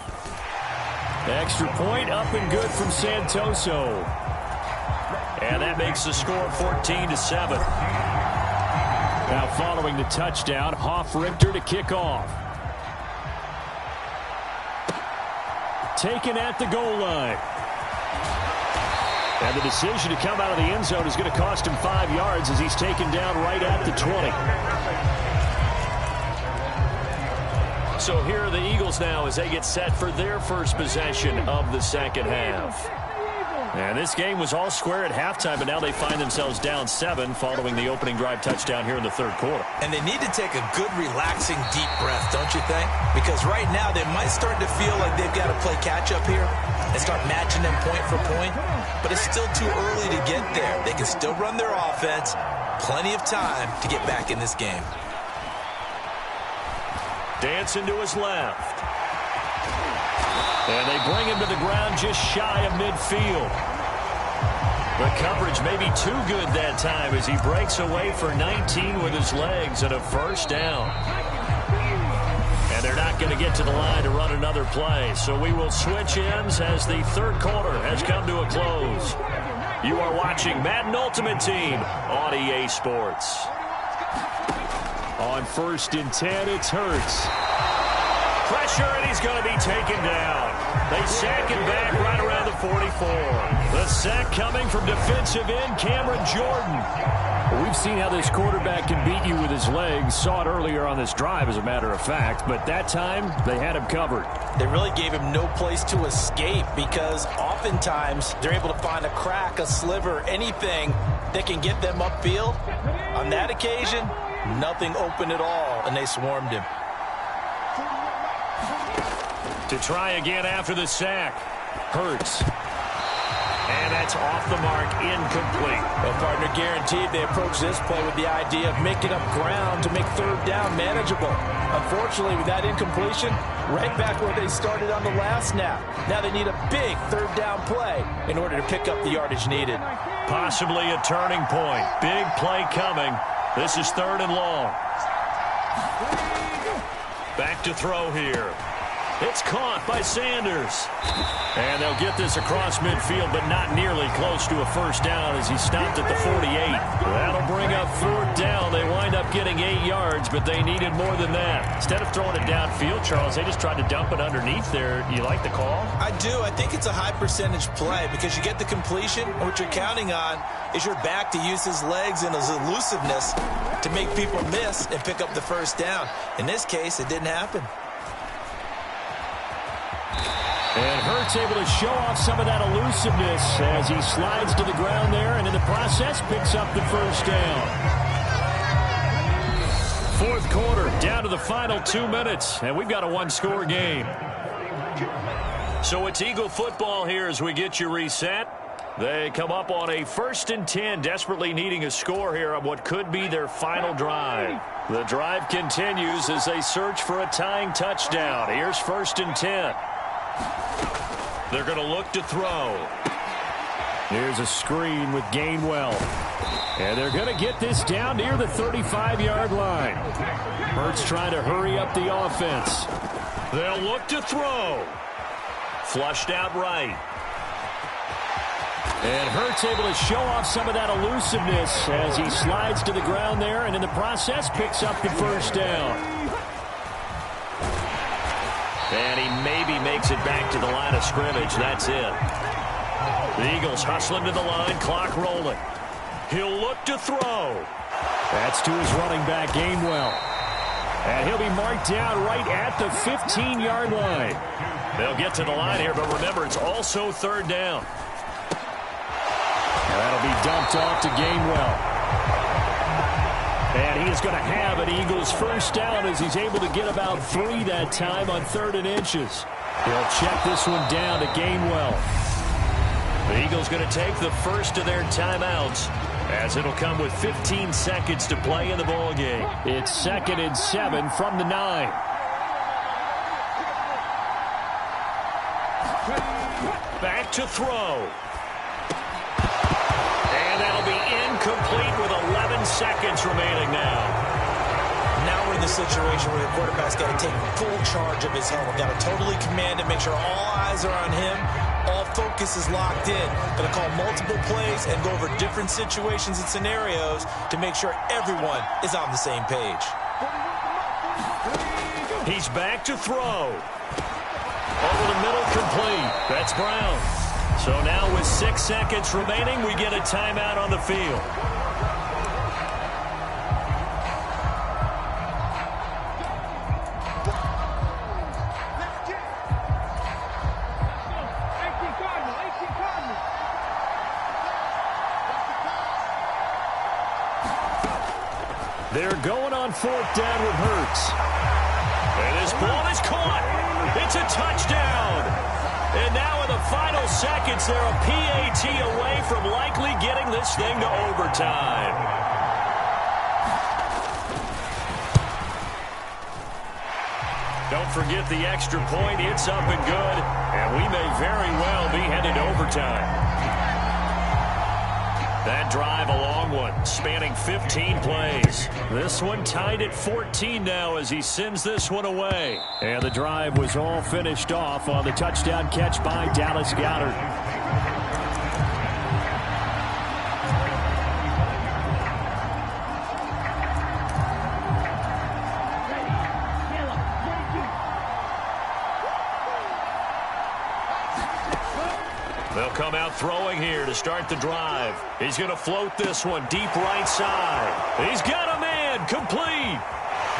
[SPEAKER 2] Extra point up and good from Santoso. And that makes the score 14-7. Now following the touchdown, Hoff-Richter to kick off. Taken at the goal line. And the decision to come out of the end zone is going to cost him 5 yards as he's taken down right at the 20. So here are the Eagles now as they get set for their first possession of the second half. And this game was all square at halftime, but now they find themselves down 7 following the opening drive touchdown here in the third quarter.
[SPEAKER 3] And they need to take a good, relaxing, deep breath, don't you think? Because right now they might start to feel like they've got to play catch-up here and start matching them point for point. But it's still too early to get there. They can still run their offense. Plenty of time to get back in this game.
[SPEAKER 2] Dancing to his left. And they bring him to the ground just shy of midfield. The coverage may be too good that time as he breaks away for 19 with his legs and a first down. And they're not going to get to the line to run another play. So we will switch ends as the third quarter has come to a close. You are watching Madden Ultimate Team on EA Sports.
[SPEAKER 4] On 1st and 10, it's Hurts.
[SPEAKER 2] Pressure, and he's going to be taken down. They sack him back right around the 44. The sack coming from defensive end Cameron Jordan.
[SPEAKER 4] Well, we've seen how this quarterback can beat you with his legs. Saw it earlier on this drive, as a matter of fact. But that time, they had him covered.
[SPEAKER 3] They really gave him no place to escape because oftentimes they're able to find a crack, a sliver, anything that can get them upfield. On that occasion, nothing open at all, and they swarmed him.
[SPEAKER 2] To try again after the sack. Hurts. And that's off the mark, incomplete.
[SPEAKER 3] Well, partner, guaranteed they approach this play with the idea of making up ground to make 3rd down manageable. Unfortunately, with that incompletion, right back where they started on the last snap. Now they need a big 3rd down play in order to pick up the yardage needed.
[SPEAKER 2] Possibly a turning point. Big play coming. This is 3rd and long. Back to throw here. It's caught by Sanders. And they'll get this across midfield, but not nearly close to a 1st down as he stopped at the 48. That'll bring up 4th down. They wind up getting 8 yards, but they needed more than that. Instead of throwing it downfield, Charles, they just tried to dump it underneath there. You like the call?
[SPEAKER 3] I do. I think it's a high percentage play because you get the completion, and what you're counting on is your back to use his legs and his elusiveness to make people miss and pick up the 1st down. In this case, it didn't happen.
[SPEAKER 4] And Hurts able to show off some of that elusiveness as he slides to the ground there, and in the process picks up the 1st down. 4th quarter, down to the final 2 minutes, and we've got a 1-score game.
[SPEAKER 2] So it's Eagle football here as we get you reset. They come up on a 1st and 10, desperately needing a score here on what could be their final drive. The drive continues as they search for a tying touchdown. Here's 1st and 10. They're going to look to throw.
[SPEAKER 4] Here's a screen with Gainwell. And they're going to get this down near the 35-yard line. Hurts trying to hurry up the offense.
[SPEAKER 2] They'll look to throw. Flushed out right.
[SPEAKER 4] And Hurts able to show off some of that elusiveness as he slides to the ground there, and in the process picks up the 1st down.
[SPEAKER 2] And he maybe makes it back to the line of scrimmage. That's it. The Eagles hustling to the line, clock rolling. He'll look to throw.
[SPEAKER 4] That's to his running back, Gainwell. And he'll be marked down right at the 15-yard line.
[SPEAKER 2] They'll get to the line here, but remember, it's also 3rd down.
[SPEAKER 4] That'll be dumped off to Gainwell. And he is going to have an Eagles 1st down as he's able to get about 3 that time on 3rd and inches. He'll check this one down to Gainwell.
[SPEAKER 2] The Eagles going to take the first of their timeouts as it'll come with 15 seconds to play in the ball game.
[SPEAKER 4] It's 2nd and 7 from the 9.
[SPEAKER 2] Back to throw. And that'll be incomplete with 11 seconds remaining now.
[SPEAKER 3] Now we're in the situation where the quarterback's got to take full charge of his helmet. Got to totally command it, make sure all eyes are on him. All focus is locked in. Going to call multiple plays and go over different situations and scenarios to make sure everyone is on the same page.
[SPEAKER 2] He's back to throw. Over the middle, complete. That's Brown. So now with 6 seconds remaining, we get a timeout on the field.
[SPEAKER 4] They're going on 4th down with Hurts.
[SPEAKER 2] And this ball is caught. It's a touchdown. And now in the final seconds, they're a PAT away from likely getting this thing to overtime. Don't forget the extra point. It's up and good. And we may very well be headed to overtime. That drive, a long one, spanning 15 plays. This one tied at 14 now as he sends this one away.
[SPEAKER 4] And the drive was all finished off on the touchdown catch by Dallas Goedert.
[SPEAKER 2] They'll come out throwing here to start the drive. He's going to float this one deep right side. He's got a man complete.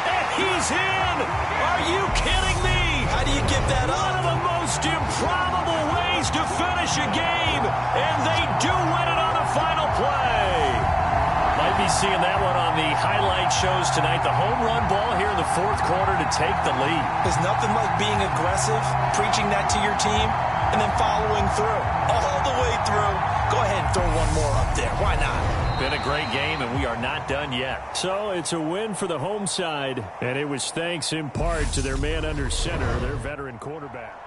[SPEAKER 2] And he's in. Are you kidding me?
[SPEAKER 3] How do you give that up?
[SPEAKER 2] One of the most improbable ways to finish a game. And they do win it on the final play.
[SPEAKER 4] Might be seeing that one on the highlight shows tonight. The home run ball here in the fourth quarter to take the lead.
[SPEAKER 3] There's nothing like being aggressive, preaching that to your team, and then following through. All the way through. Go ahead and throw one more up there. Why not?
[SPEAKER 2] Been a great game, and we are not done yet.
[SPEAKER 4] So it's a win for the home side, and it was thanks in part to their man under center, their veteran quarterback.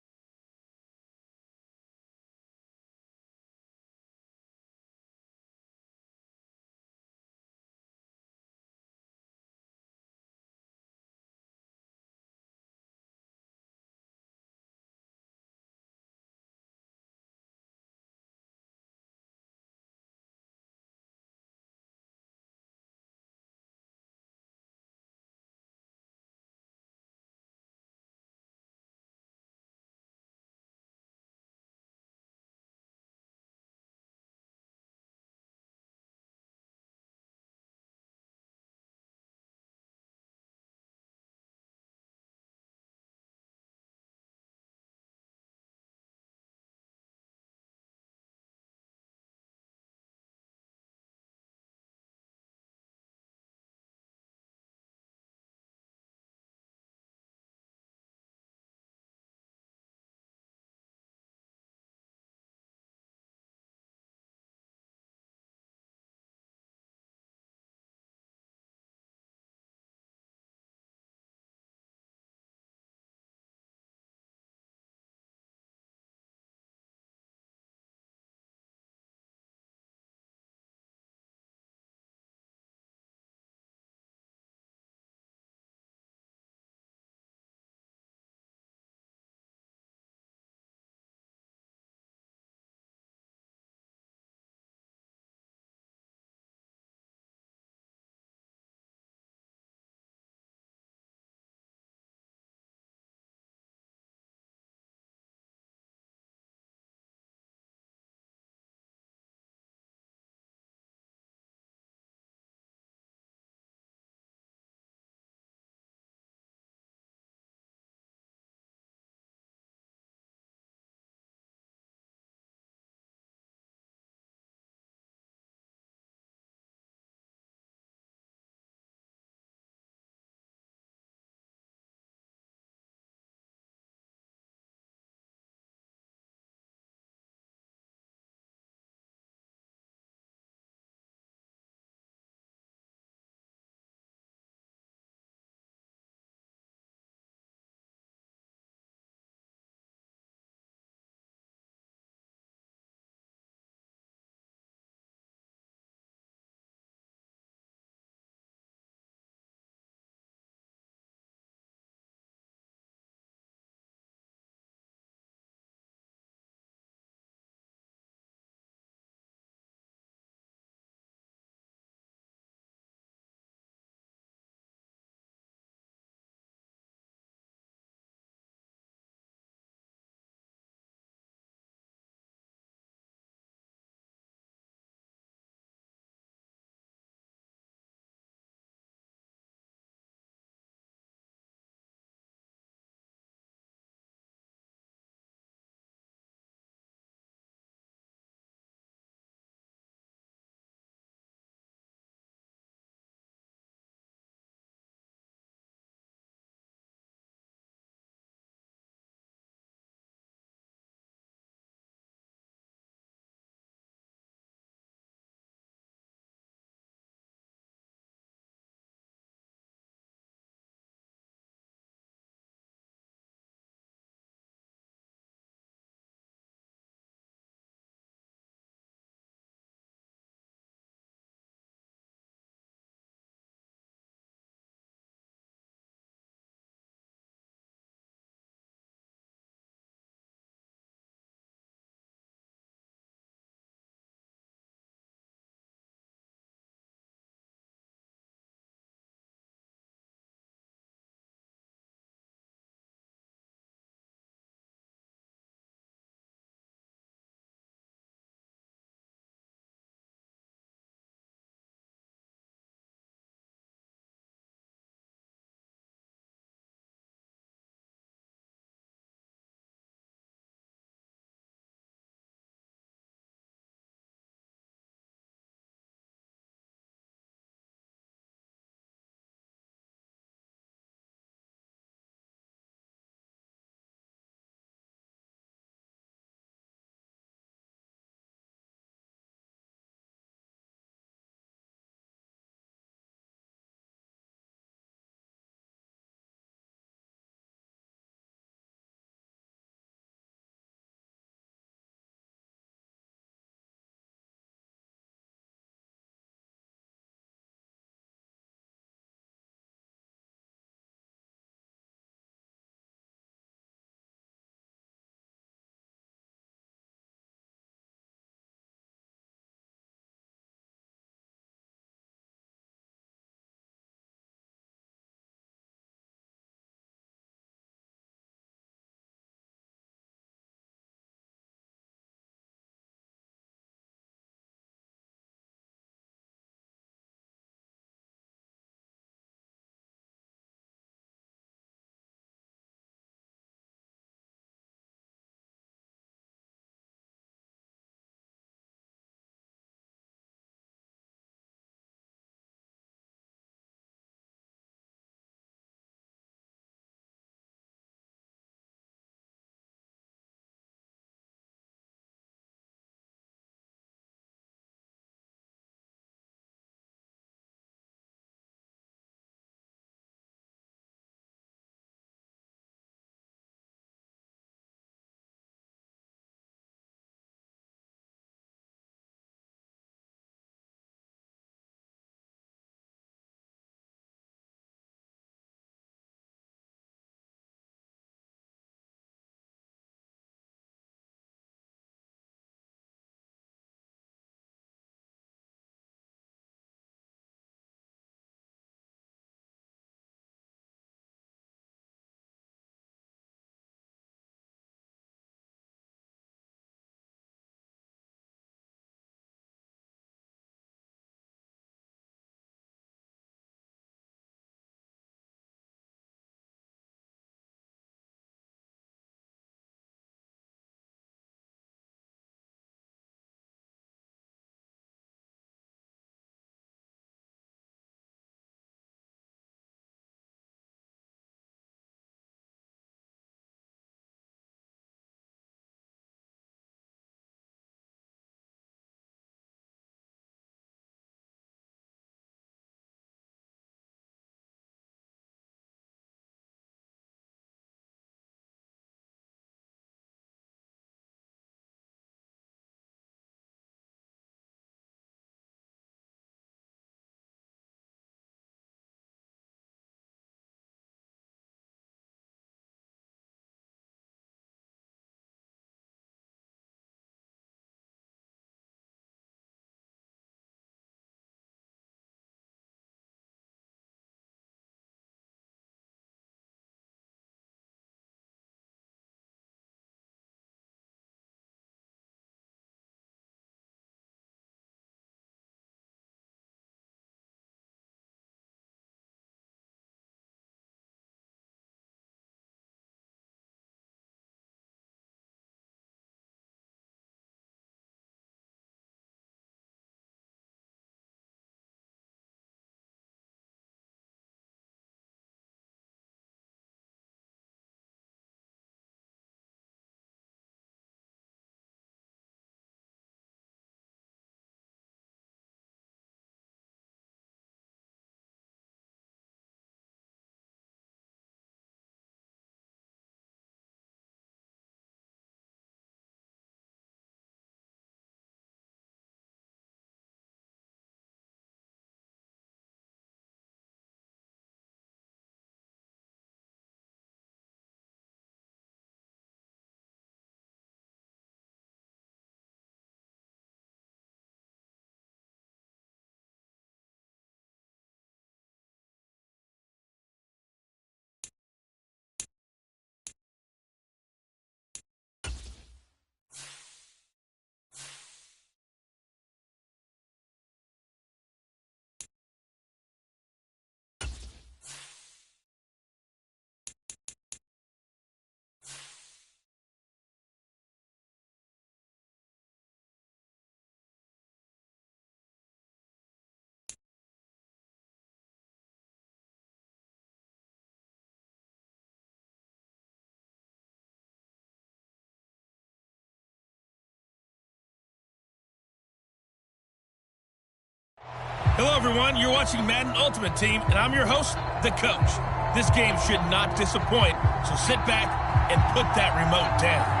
[SPEAKER 1] Hello, everyone. You're watching Madden Ultimate Team, and I'm your host, the coach. This game should not disappoint, so sit back and put that remote down.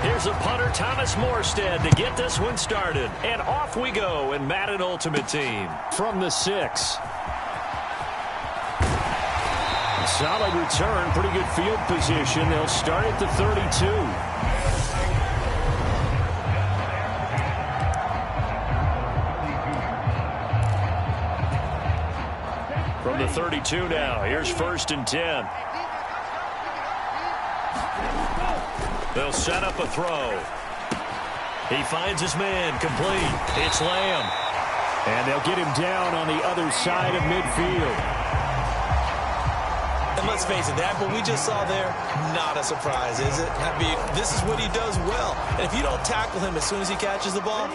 [SPEAKER 2] Here's a punter, Thomas Morstead, to get this one started. And off we go in Madden Ultimate Team.
[SPEAKER 4] From the 6. Solid return, pretty good field position. They'll start at the 32. From the 32 now, here's 1st and 10. They'll set up a throw. He finds his man, complete. It's Lamb. And they'll get him down on the other side of midfield.
[SPEAKER 3] And let's face it, that what we just saw there, not a surprise, is it? I mean, this is what he does well. And if you don't tackle him as soon as he catches the ball,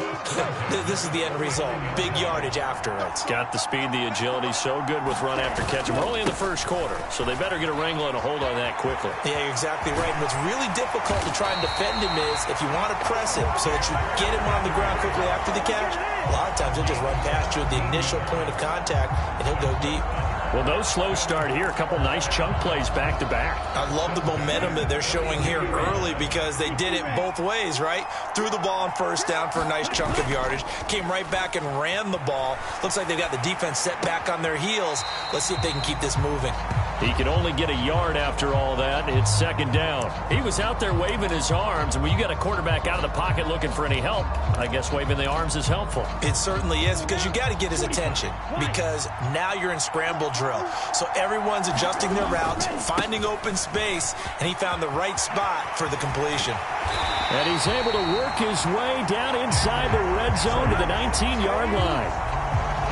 [SPEAKER 3] this is the end result. Big yardage afterwards.
[SPEAKER 4] Got the speed, the agility, so good with run after catch. We're only in the first quarter, so they better get a wrangle and a hold on that quickly.
[SPEAKER 3] Yeah, you're exactly right. And what's really difficult to try and defend him is if you want to press him so that you get him on the ground quickly after the catch, a lot of times he'll just run past you at the initial point of contact, and he'll go deep.
[SPEAKER 4] Well, no slow start here. A couple nice chunk plays back-to-back.
[SPEAKER 3] I love the momentum that they're showing here early because they did it both ways, right? Threw the ball on 1st down for a nice chunk of yardage. Came right back and ran the ball. Looks like they've got the defense set back on their heels. Let's see if they can keep this moving.
[SPEAKER 4] He can only get a yard after all that. It's 2nd down. He was out there waving his arms, and when you got a quarterback out of the pocket looking for any help, I guess waving the arms is helpful.
[SPEAKER 3] It certainly is because you got to get his attention because now you're in scramble drill. So everyone's adjusting their routes, finding open space, and he found the right spot for the completion.
[SPEAKER 4] And he's able to work his way down inside the red zone to the 19-yard line.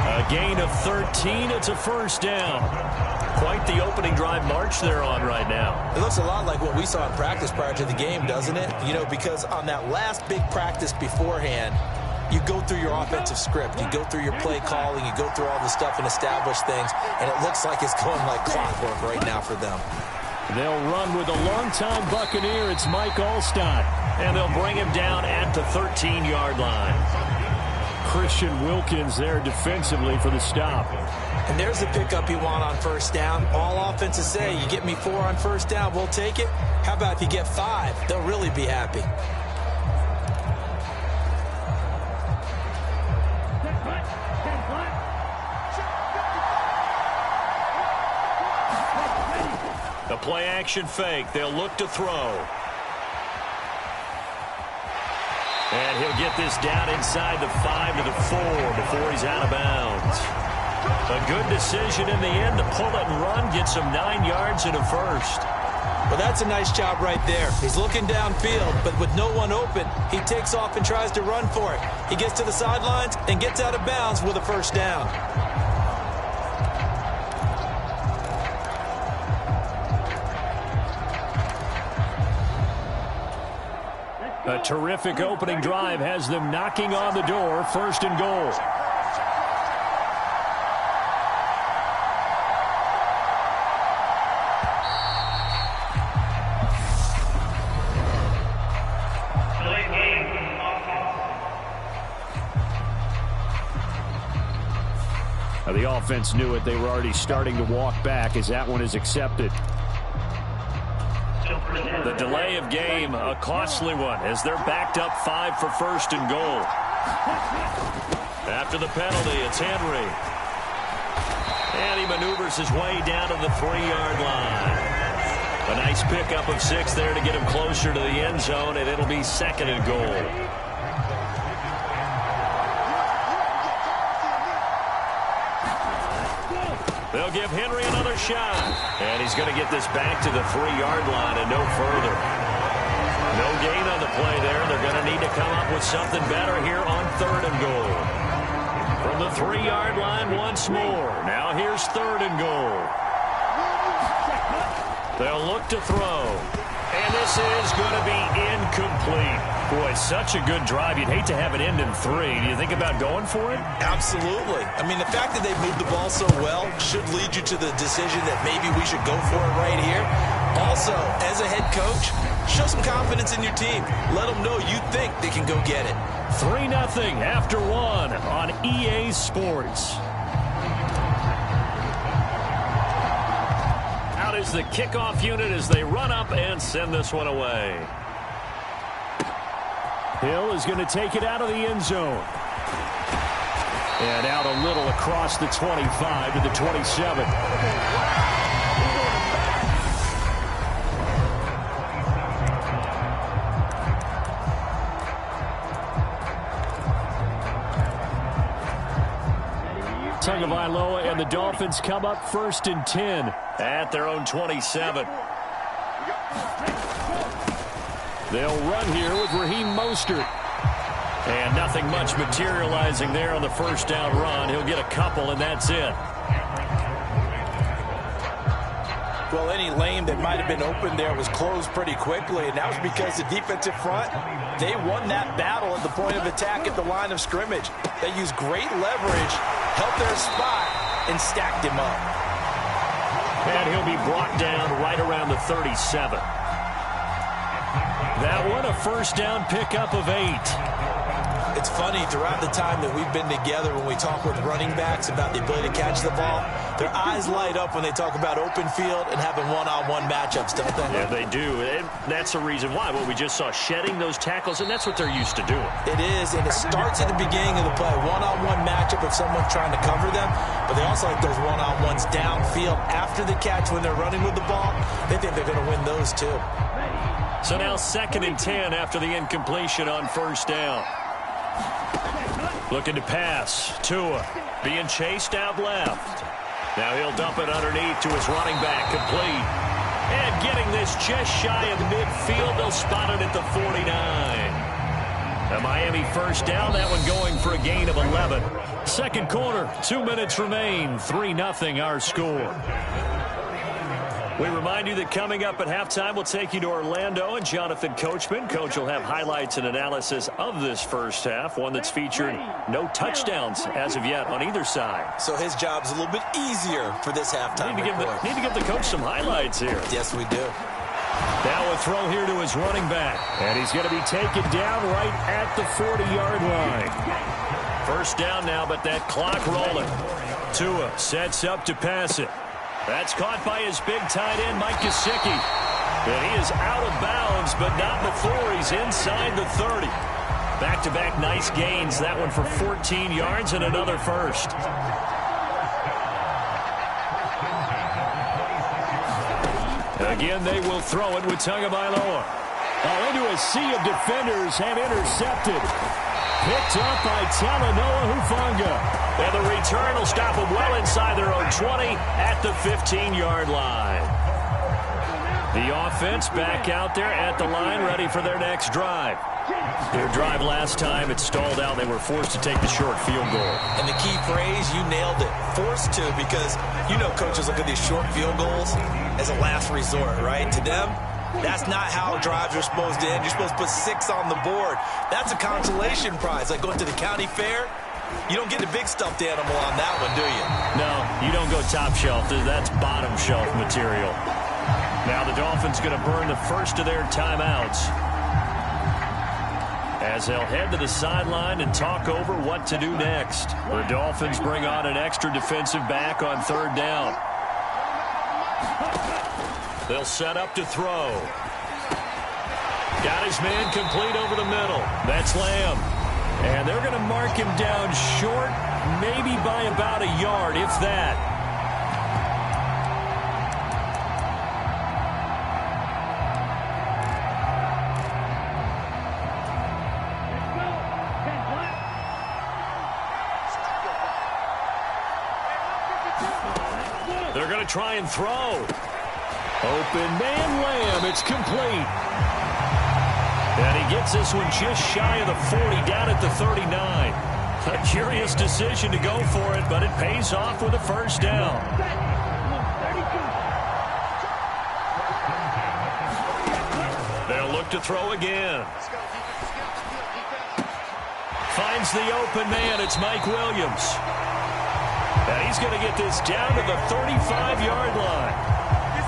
[SPEAKER 4] A gain of 13. It's a 1st down. Quite the opening drive march they're on right now.
[SPEAKER 3] It looks a lot like what we saw in practice prior to the game, doesn't it? You know, because on that last big practice beforehand, you go through your offensive script. You go through your play calling. You go through all the stuff and establish things. And it looks like it's going like clockwork right now for them.
[SPEAKER 4] They'll run with a longtime Buccaneer. It's Mike Alstott.
[SPEAKER 2] And they'll bring him down at the 13-yard line.
[SPEAKER 4] Christian Wilkins there defensively for the stop.
[SPEAKER 3] And there's the pickup you want on 1st down. All offenses say, you get me 4 on 1st down, we'll take it. How about if you get 5? They'll really be happy.
[SPEAKER 2] The play-action fake. They'll look to throw. And he'll get this down inside the 5 to the 4 before he's out of bounds. A good decision in the end to pull it and run. Gets him 9 yards and a 1st.
[SPEAKER 3] Well, that's a nice job right there. He's looking downfield, but with no one open, he takes off and tries to run for it. He gets to the sidelines and gets out of bounds with a 1st down.
[SPEAKER 4] A terrific opening drive has them knocking on the door. 1st and goal. Now the offense knew it. They were already starting to walk back as that one is accepted.
[SPEAKER 2] The delay of game, a costly one, as they're backed up 5 for 1st and goal. After the penalty, it's Henry. And he maneuvers his way down to the 3-yard line. A nice pickup of 6 there to get him closer to the end zone, and it'll be 2nd and goal. They'll give Henry another shot. And he's going to get this back to the 3-yard line and no further. No gain on the play there. They're going to need to come up with something better here on 3rd and goal. From the 3-yard line once more. Now here's 3rd and goal. They'll look to throw. And this is going to be incomplete. Boy, such a good drive. You'd hate to have it end in 3. Do you think about going for it?
[SPEAKER 3] Absolutely. I mean, the fact that they moved the ball so well should lead you to the decision that maybe we should go for it right here. Also, as a head coach, show some confidence in your team. Let them know you think they can go get it.
[SPEAKER 2] 3-0 after 1 on EA Sports. Out is the kickoff unit as they run up and send this one away. Hill is going to take it out of the end zone. And out a little across the 25 to the 27. Tagovailoa and the Dolphins come up 1st and 10 at their own 27. They'll run here with Raheem Mostert. And nothing much materializing there on the first down run. He'll get a couple, and that's it.
[SPEAKER 3] Well, any lane that might have been open there was closed pretty quickly, and that was because the defensive front, they won that battle at the point of attack at the line of scrimmage. They used great leverage, held their spot, and stacked him up.
[SPEAKER 2] And he'll be brought down right around the 37. That one, a first down pickup of 8.
[SPEAKER 3] It's funny, throughout the time that we've been together, when we talk with running backs about the ability to catch the ball, their eyes light up when they talk about open field and having one-on-one matchups, don't they?
[SPEAKER 2] Yeah, they do. And that's the reason why. Well, we just saw shedding those tackles, and that's what they're used to doing.
[SPEAKER 3] It is, and it starts at the beginning of the play. One-on-one matchup if someone's trying to cover them, but they also like those one-on-ones downfield after the catch when they're running with the ball. They think they're going to win those too.
[SPEAKER 2] So now 2nd and 10 after the incompletion on first down. Looking to pass. Tua being chased out left. Now he'll dump it underneath to his running back. Complete. And getting this just shy of midfield. They'll spot it at the 49. A Miami first down. That one going for a gain of 11. Second quarter. 2 minutes remain. 3-0 our score. We remind you that coming up at halftime, we'll take you to Orlando and Jonathan Coachman. Coach will have highlights and analysis of this first half, one that's featured no touchdowns as of yet on either side.
[SPEAKER 3] So his job's a little bit easier for this halftime.
[SPEAKER 2] Need to give the coach some highlights here.
[SPEAKER 3] Yes, we do.
[SPEAKER 2] Now a throw here to his running back. And he's going to be taken down right at the 40-yard line. First down now, but that clock rolling. Tua sets up to pass it. That's caught by his big tight end, Mike Gesicki. And he is out of bounds, but not before he's inside the 30. Back-to-back nice gains. That one for 14 yards and another first. Again, they will throw it with Tagovailoa. Into a sea of defenders and intercepted. Picked up by Talanoa Hufanga. And the return will stop them well inside their own 20 at the 15-yard line. The offense back out there at the line, ready for their next drive. Their drive last time, it stalled out. They were forced to take the short field goal.
[SPEAKER 3] And the key phrase, you nailed it. Forced to, because you know coaches look at these short field goals as a last resort, right? To them, that's not how drives are supposed to end. You're supposed to put 6 on the board. That's a consolation prize. Like going to the county fair, you don't get the big stuffed animal on that one, do you?
[SPEAKER 2] No, you don't go top shelf. That's bottom shelf material. Now the Dolphins going to burn the first of their timeouts as they'll head to the sideline and talk over what to do next. The Dolphins bring on an extra defensive back on third down. They'll set up to throw. Got his man complete over the middle. That's Lamb. And they're going to mark him down short, maybe by about a yard, if that. They're going to try and throw. Open man Lamb. It's complete. And he gets this one just shy of the 40, down at the 39. A curious decision to go for it, but it pays off with a first down. to throw again. Finds the open man. It's Mike Williams. And he's going to get this down to the 35-yard line.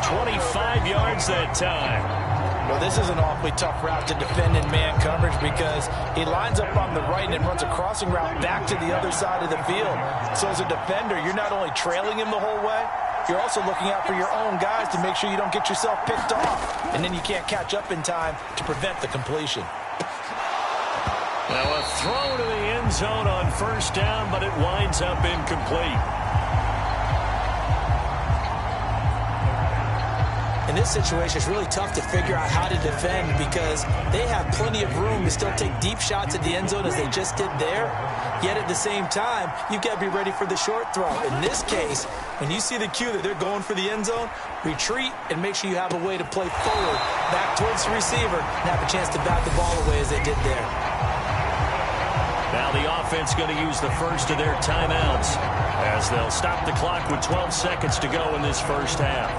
[SPEAKER 2] 25 yards that time.
[SPEAKER 3] Well, this is an awfully tough route to defend in man coverage because he lines up on the right and then runs a crossing route back to the other side of the field. So as a defender, you're not only trailing him the whole way, you're also looking out for your own guys to make sure you don't get yourself picked off. And then you can't catch up in time to prevent the completion.
[SPEAKER 2] Now a throw to the end zone on first down, but it winds up incomplete.
[SPEAKER 3] In this situation, it's really tough to figure out how to defend because they have plenty of room to still take deep shots at the end zone as they just did there. Yet at the same time, you've got to be ready for the short throw. In this case, when you see the cue that they're going for the end zone, retreat and make sure you have a way to play forward, back towards the receiver, and have a chance to bat the ball away as they did there.
[SPEAKER 2] Now the offense going to use the first of their timeouts as they'll stop the clock with 12 seconds to go in this first half.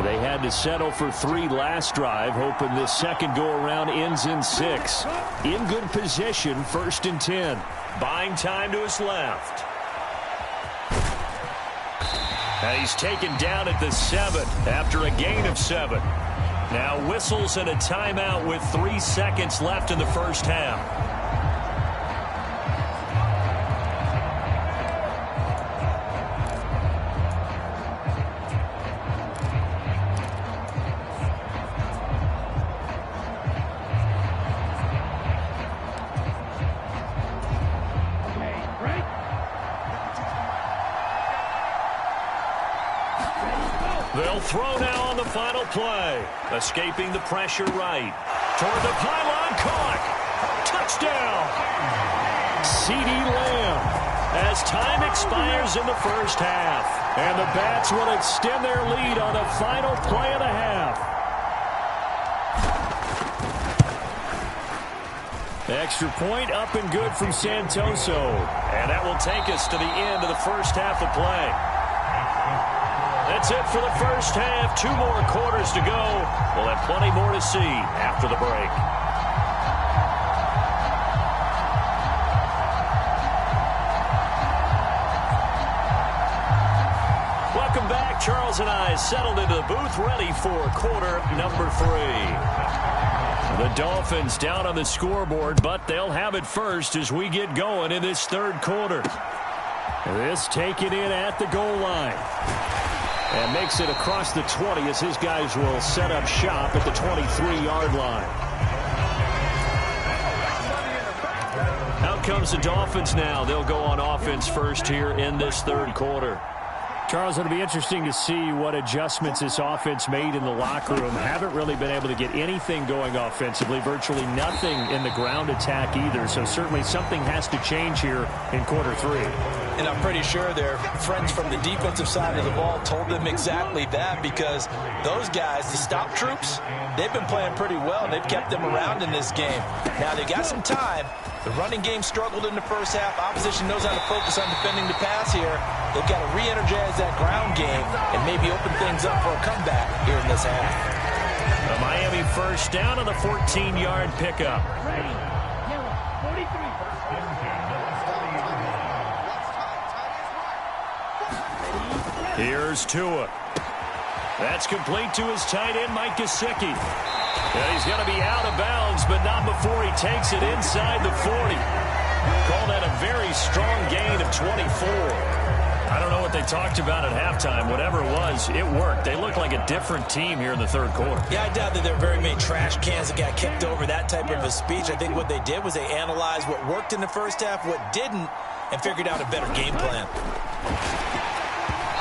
[SPEAKER 2] They had to settle for 3 last drive, hoping this second go-around ends in 6. In good position, 1st and 10. Buying time to his left. And he's taken down at the 7 after a gain of 7. Now whistles and a timeout with 3 seconds left in the first half. They'll throw now on the final play. Escaping the pressure right. Toward the pylon, caught. Touchdown. CeeDee Lamb as time expires in the first half. And the Bats will extend their lead on the final play of the half. Extra point up and good from Santoso. And that will take us to the end of the first half of play. That's it for the first half. 2 more quarters to go. We'll have plenty more to see after the break. Welcome back. Charles and I settled into the booth, ready for quarter number 3. The Dolphins down on the scoreboard, but they'll have it first as we get going in this third quarter. This taken in at the goal line. And makes it across the 20 as his guys will set up shop at the 23-yard line. Out comes the Dolphins now. They'll go on offense first here in this third quarter.
[SPEAKER 4] Charles, it'll be interesting to see what adjustments this offense made in the locker room. Haven't really been able to get anything going offensively, virtually nothing in the ground attack either. So certainly something has to change here in quarter 3.
[SPEAKER 3] And I'm pretty sure their friends from the defensive side of the ball told them exactly that because those guys, the stop troops, they've been playing pretty well and they've kept them around in this game. Now they got some time. The running game struggled in the first half. Opposition knows how to focus on defending the pass here. They've got to re-energize that ground game and maybe open things up for a comeback here in this half.
[SPEAKER 2] The Miami first down on the 14-yard pickup. Here's Tua. That's complete to his tight end, Mike Gesicki. Yeah, he's going to be out of bounds, but not before he takes it inside the 40. Call that a very strong gain of 24. I don't know what they talked about at halftime. Whatever it was, it worked. They look like a different team here in the third quarter.
[SPEAKER 3] Yeah, I doubt that there are very many trash cans that got kicked over, that type of a speech. I think what they did was they analyzed what worked in the first half, what didn't, and figured out a better game plan.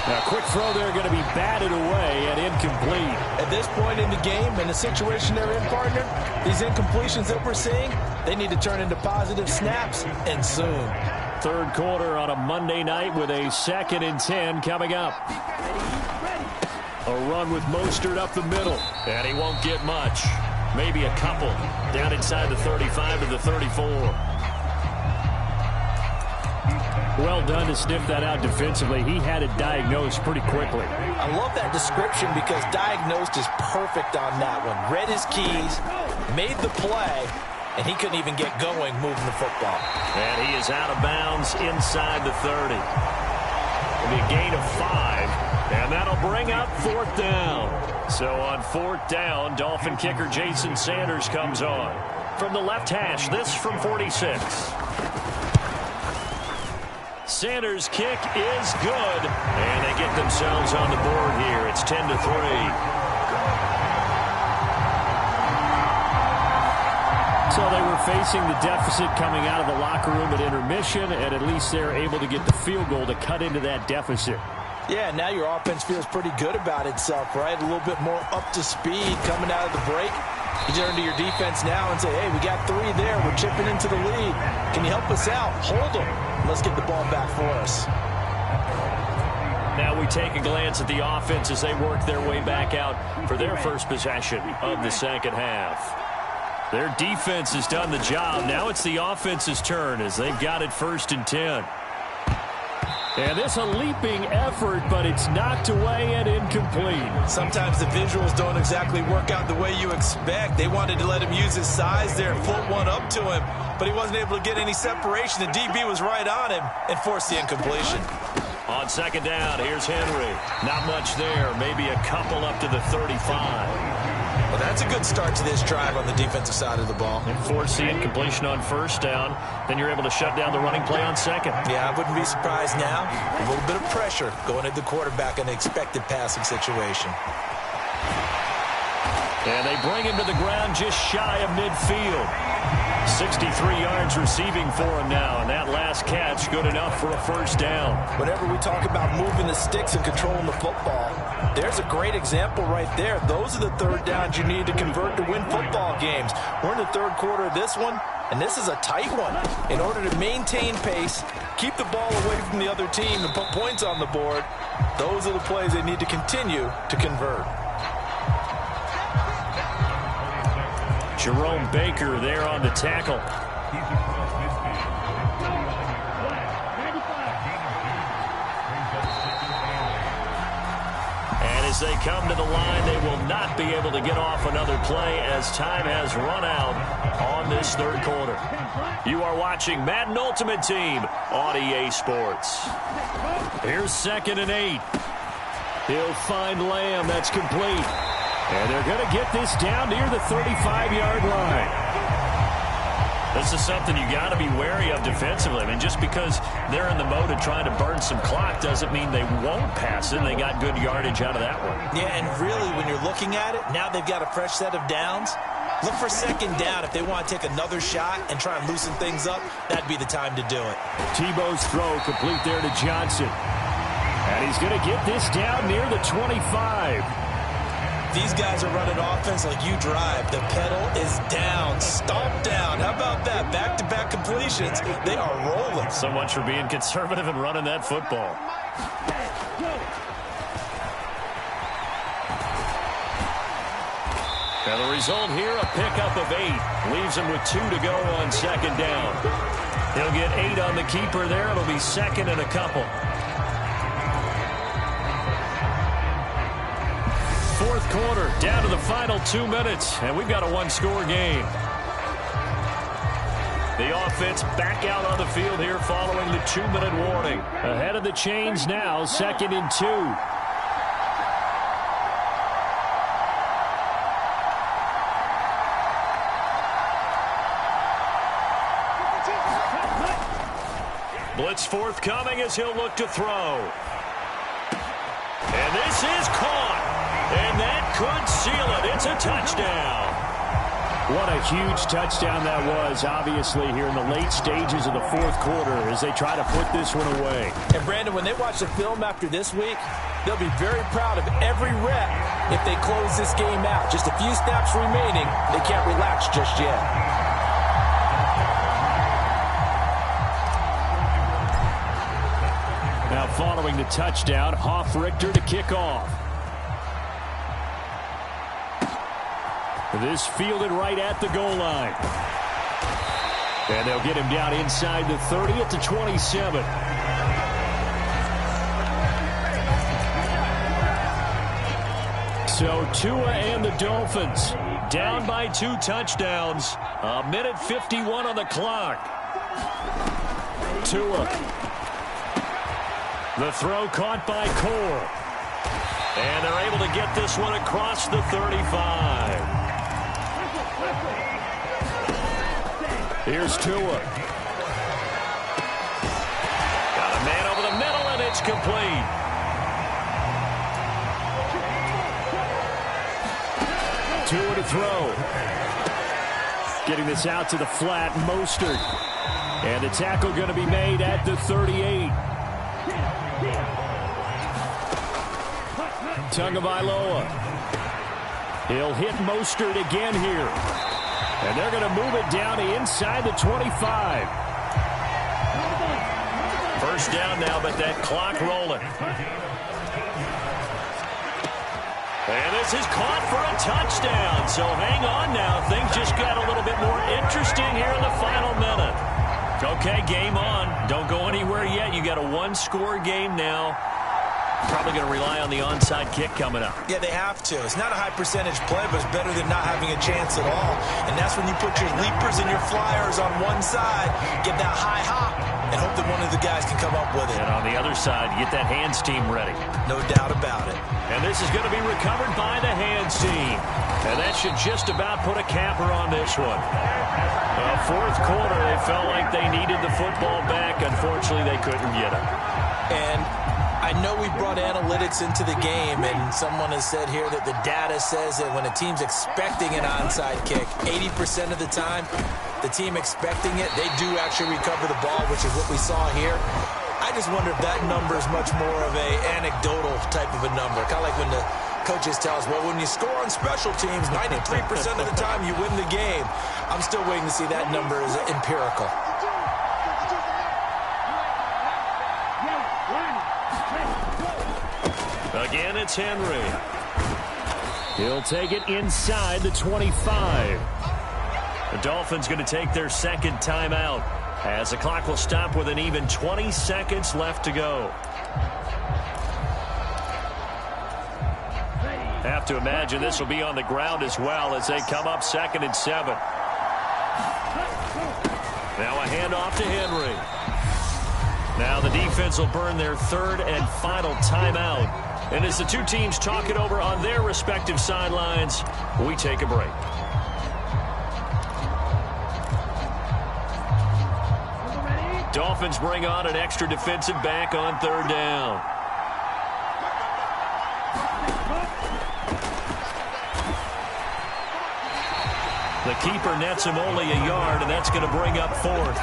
[SPEAKER 4] Now, quick throw there going to be batted away and incomplete.
[SPEAKER 3] At this point in the game, in the situation they're in, partner, these incompletions that we're seeing, they need to turn into positive snaps, and soon.
[SPEAKER 4] Third quarter on a Monday night with a 2nd and 10 coming up. A run with Mostert up the middle.
[SPEAKER 2] And he won't get much. Maybe a couple. Down inside the 35 to the 34.
[SPEAKER 4] Well done to sniff that out defensively. He had it diagnosed pretty quickly.
[SPEAKER 3] I love that description because diagnosed is perfect on that one. Read his keys, made the play, and he couldn't even get going moving the football.
[SPEAKER 2] And he is out of bounds inside the 30. It'll be a gain of 5, and that'll bring up 4th down. So on 4th down, Dolphin kicker Jason Sanders comes on. From the left hash, this from 46. Sanders' kick is good, and they get themselves on the board here. It's 10-3.
[SPEAKER 4] So they were facing the deficit coming out of the locker room at intermission, and at least they're able to get the field goal to cut into that deficit.
[SPEAKER 3] Yeah, now your offense feels pretty good about itself, right? A little bit more up to speed coming out of the break. You turn to your defense now and say, hey, we got 3 there. We're chipping into the lead. Can you help us out? Hold them. Let's get the ball back for us.
[SPEAKER 2] Now we take a glance at the offense as they work their way back out for their first possession of the second half.
[SPEAKER 4] Their defense has done the job. Now it's the offense's turn as they've got it 1st and 10. And this a leaping effort, but it's knocked away and incomplete.
[SPEAKER 3] Sometimes the visuals don't exactly work out the way you expect. They wanted to let him use his size there and float one up to him, but he wasn't able to get any separation. The DB was right on him and forced the incompletion.
[SPEAKER 2] On 2nd down, here's Henry. Not much there, maybe a couple up to the 35.
[SPEAKER 3] Well, that's a good start to this drive on the defensive side of the ball.
[SPEAKER 2] And force the incompletion on 1st down. Then you're able to shut down the running play on 2nd.
[SPEAKER 3] Yeah, I wouldn't be surprised now. A little bit of pressure going at the quarterback in an expected passing situation.
[SPEAKER 2] And they bring him to the ground just shy of midfield. 63 yards receiving for him now, and that last catch good enough for a 1st down.
[SPEAKER 3] Whenever we talk about moving the sticks and controlling the football, there's a great example right there. Those are the 3rd downs you need to convert to win football games. We're in the 3rd quarter of this one, and this is a tight one. In order to maintain pace, keep the ball away from the other team, and put points on the board, those are the plays they need to continue to convert.
[SPEAKER 2] Jerome Baker there on the tackle. And as they come to the line, they will not be able to get off another play as time has run out on this 3rd quarter. You are watching Madden Ultimate Team on EA Sports.
[SPEAKER 4] Here's 2nd and 8. He'll find Lamb. That's complete. And they're going to get this down near the 35-yard line.
[SPEAKER 2] This is something you got to be wary of defensively. I mean, just because they're in the mode of trying to burn some clock doesn't mean they won't pass it. They got good yardage out of that one.
[SPEAKER 3] Yeah, and really, when you're looking at it, now they've got a fresh set of downs. Look for 2nd down. If they want to take another shot and try and loosen things up, that'd be the time to do it.
[SPEAKER 4] Tebow's throw complete there to Johnson. And he's going to get this down near the 25.
[SPEAKER 3] These guys are running offense like you drive. The pedal is down, stomp down. How about that? Back-to-back completions. They are rolling.
[SPEAKER 2] So much for being conservative and running that football. Now the result here, a pickup of 8. Leaves him with 2 to go on 2nd down. He'll get 8 on the keeper there. It'll be 2nd and a couple. 4th quarter, down to the final 2 minutes, and we've got a 1-score game. The offense back out on the field here following the 2-minute warning.
[SPEAKER 4] Ahead of the chains now, 2nd and 2.
[SPEAKER 2] Blitz forthcoming as he'll look to throw. And this is caught. And that could seal it. It's a touchdown.
[SPEAKER 4] What a huge touchdown that was, obviously, here in the late stages of the 4th quarter as they try to put this one away.
[SPEAKER 3] And, Brandon, when they watch the film after this week, they'll be very proud of every rep if they close this game out. Just a few snaps remaining. They can't relax just yet.
[SPEAKER 4] Now following the touchdown, Hoff-Richter to kick off. This fielded right at the goal line. And they'll get him down inside the 30 at the 27. So Tua and the Dolphins down by 2 touchdowns. 1:51 on the clock. Tua. The throw caught by Cole. And they're able to get this one across the 35. Here's Tua. Got a man over the middle, and it's complete. Tua to throw. Getting this out to the flat, Mostert. And the tackle going to be made at the 38. Tagovailoa. He'll hit Mostert again here. And they're going to move it down to inside the 25. First down now, but that clock rolling. And this is caught for a touchdown. So hang on now. Things just got a little bit more interesting here in the final minute. Okay, game on. Don't go anywhere yet. You got a one-score game now. Probably going to rely on the onside kick coming up.
[SPEAKER 3] Yeah, they have to. It's not a high-percentage play, but it's better than not having a chance at all. And that's when you put your leapers and your flyers on one side, get that high hop, and hope that one of the guys can come up with it.
[SPEAKER 4] And on the other side, get that hands team ready.
[SPEAKER 3] No doubt about it.
[SPEAKER 4] And this is going to be recovered by the hands team. And that should just about put a capper on this one. Fourth quarter, they felt like they needed the football back. Unfortunately, they couldn't get it.
[SPEAKER 3] And I know we brought analytics into the game, and someone has said here that the data says that when a team's expecting an onside kick, 80% of the time, the team expecting it, they do actually recover the ball, which is what we saw here. I just wonder if that number is much more of a anecdotal type of a number. Kind of like when the coaches tell us, well, when you score on special teams, 93% of the time you win the game. I'm still waiting to see that number is empirical.
[SPEAKER 4] Again, it's Henry. He'll take it inside the 25. The Dolphins going to take their second timeout as the clock will stop with an even 20 seconds left to go. Have to imagine this will be on the ground as well as they come up 2nd and 7. Now a handoff to Henry. Now the defense will burn their third and final timeout. And as the two teams talk it over on their respective sidelines, we take a break. Dolphins bring on an extra defensive back on 3rd down. The keeper nets him only a yard, and that's going to bring up 4th.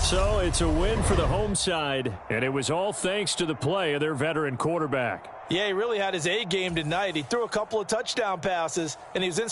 [SPEAKER 4] So it's a win for the home side, and it was all thanks to the play of their veteran quarterback.
[SPEAKER 3] Yeah, he really had his A game tonight. He threw a couple of touchdown passes, and he was in.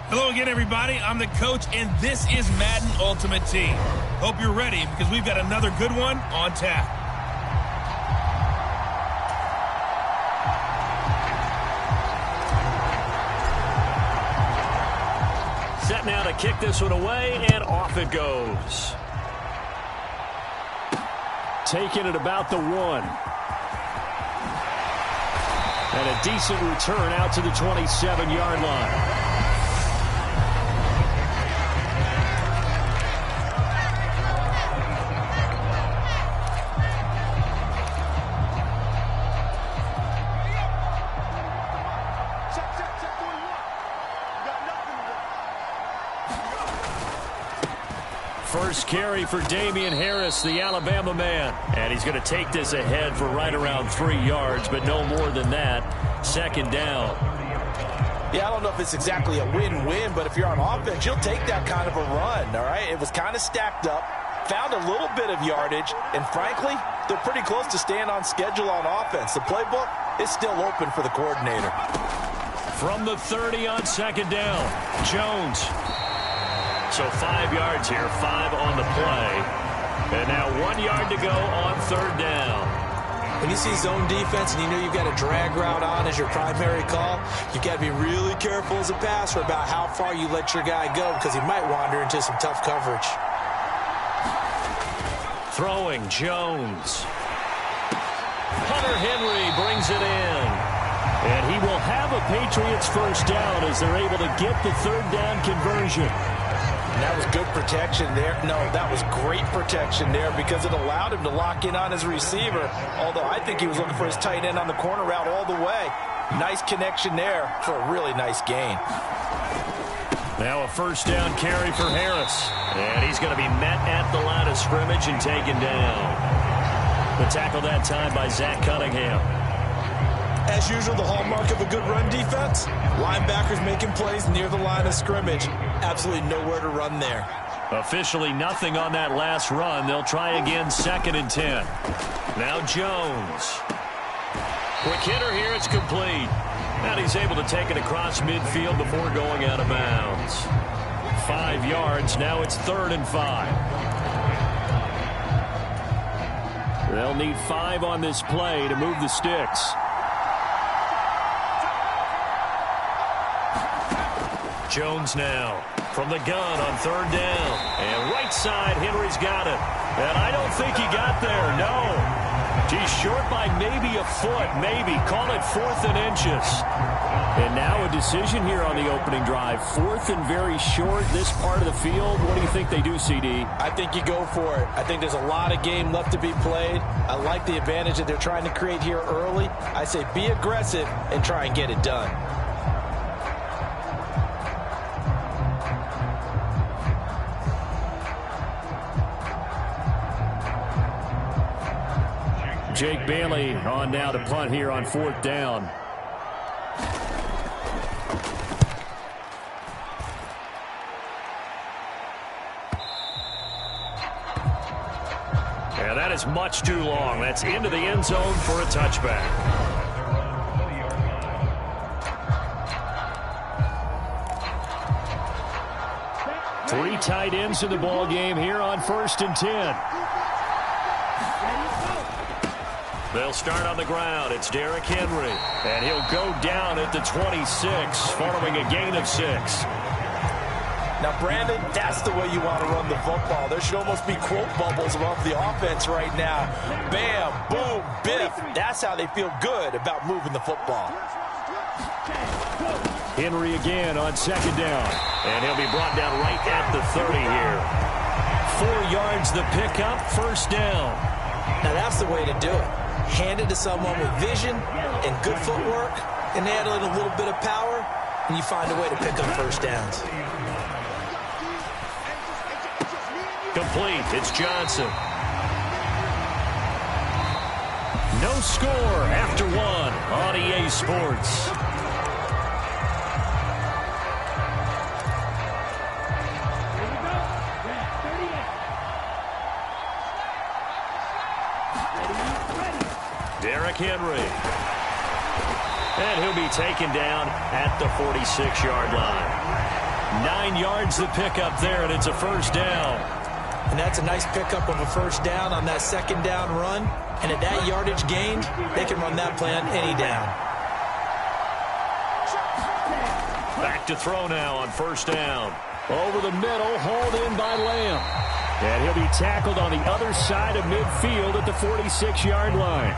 [SPEAKER 1] Hello again, everybody. I'm the coach, and this is Madden Ultimate Team. Hope you're ready because we've got another good one on tap.
[SPEAKER 2] Set now to kick this one away, and off it goes. Taking it about the 1. And a decent return out to the 27-yard line. First carry for Damian Harris, the Alabama man. And he's going to take this ahead for right around 3 yards, but no more than that. Second down.
[SPEAKER 3] Yeah, I don't know if it's exactly a win-win, but if you're on offense, you'll take that kind of a run, all right? It was kind of stacked up, found a little bit of yardage, and frankly, they're pretty close to staying on schedule on offense. The playbook is still open for the coordinator.
[SPEAKER 2] From the 30 on second down, Jones. So 5 yards here, 5 on the play. And now 1 yard to go on third down.
[SPEAKER 3] When you see zone defense and you know you've got a drag route on as your primary call, you've got to be really careful as a passer about how far you let your guy go because he might wander into some tough coverage.
[SPEAKER 2] Throwing, Jones. Hunter Henry brings it in. And he will have a Patriots first down as they're able to get the third down conversion.
[SPEAKER 3] And that was good protection there. No, that was great protection there because it allowed him to lock in on his receiver, although I think he was looking for his tight end on the corner route all the way. Nice connection there for a really nice gain.
[SPEAKER 2] Now a first down carry for Harris. And he's going to be met at the line of scrimmage and taken down. The tackle that time by Zach Cunningham.
[SPEAKER 3] As usual, the hallmark of a good run defense, linebackers making plays near the line of scrimmage. Absolutely nowhere to run there.
[SPEAKER 2] Officially nothing on that last run. They'll try again, 2nd and 10. Now Jones. Quick hitter here, it's complete. And he's able to take it across midfield before going out of bounds. 5 yards, now it's 3rd and 5. They'll need 5 on this play to move the sticks. Jones now from the gun on 3rd down. And right side, Henry's got it. And I don't think he got there, no. He's short by maybe a foot, maybe. Call it 4th and inches. And now a decision here on the opening drive. 4th and very short, this part of the field. What do you think they do, CD?
[SPEAKER 3] I think you go for it. I think there's a lot of game left to be played. I like the advantage that they're trying to create here early. I say be aggressive and try and get it done.
[SPEAKER 2] Jake Bailey on now to punt here on 4th down. And that is much too long. That's into the end zone for a touchback. Three tight ends in the ball game here on 1st and 10. They'll start on the ground. It's Derrick Henry. And he'll go down at the 26 following a gain of 6.
[SPEAKER 3] Now, Brandon, that's the way you want to run the football. There should almost be quote bubbles above the offense right now. Bam, boom, biff. That's how they feel good about moving the football.
[SPEAKER 2] Henry again on 2nd down. And he'll be brought down right at the 30 here. 4 yards the pickup, 1st down.
[SPEAKER 3] Now, that's the way to do it. Hand it to someone with vision and good footwork, and add a little bit of power, and you find a way to pick up 1st downs.
[SPEAKER 2] Complete. It's Johnson. No score after 1 on EA Sports. Derrick Henry. And he'll be taken down at the 46-yard line.
[SPEAKER 4] 9 yards to pick up there, and it's a first down.
[SPEAKER 3] And that's a nice pickup of a first down on that second down run. And at that yardage gained, they can run that play on any down.
[SPEAKER 4] Back to throw now on first down. Over the middle, hauled in by Lamb. And he'll be tackled on the other side of midfield at the 46-yard line.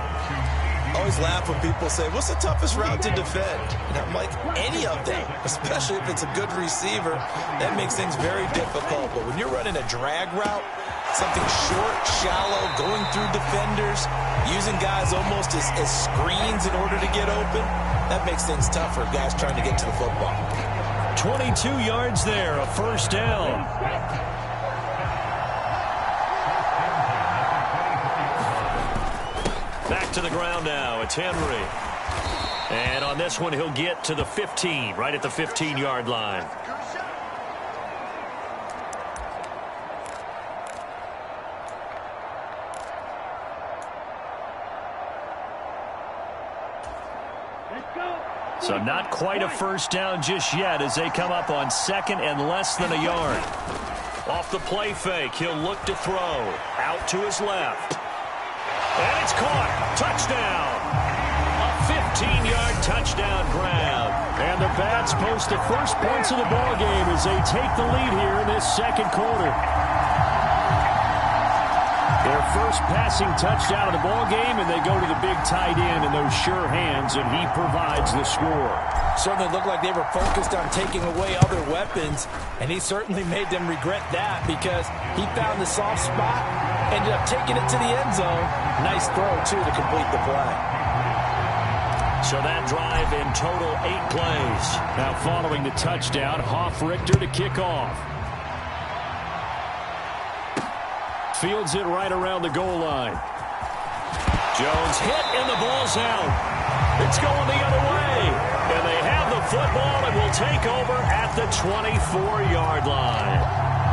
[SPEAKER 3] I always laugh when people say, what's the toughest route to defend? And I'm like, any of them, especially if it's a good receiver. That makes things very difficult. But when you're running a drag route, something short, shallow, going through defenders, using guys almost as screens in order to get open, that makes things tough for guys trying to get to the football.
[SPEAKER 4] 22 yards there, a first down. Back to the ground now. It's Henry. And on this one, he'll get to the 15, right at the 15-yard line. So not quite a first down just yet as they come up on second and less than a yard. Off the play fake, he'll look to throw. Out to his left. And it's caught. Touchdown. A 15-yard touchdown grab. And the Bats post the first points of the ball game as they take the lead here in this second quarter. Their first passing touchdown of the ball game, and they go to the big tight end in those sure hands, and he provides the score.
[SPEAKER 3] Certainly looked like they were focused on taking away other weapons, and he certainly made them regret that because he found the soft spot, ended up taking it to the end zone. Nice throw, too, to complete the play.
[SPEAKER 4] So that drive in total 8 plays. Now following the touchdown, Hoff-Richter to kick off. Fields it right around the goal line. Jones hit and the ball's out. It's going the other way. And they have the football and will take over at the 24-yard line.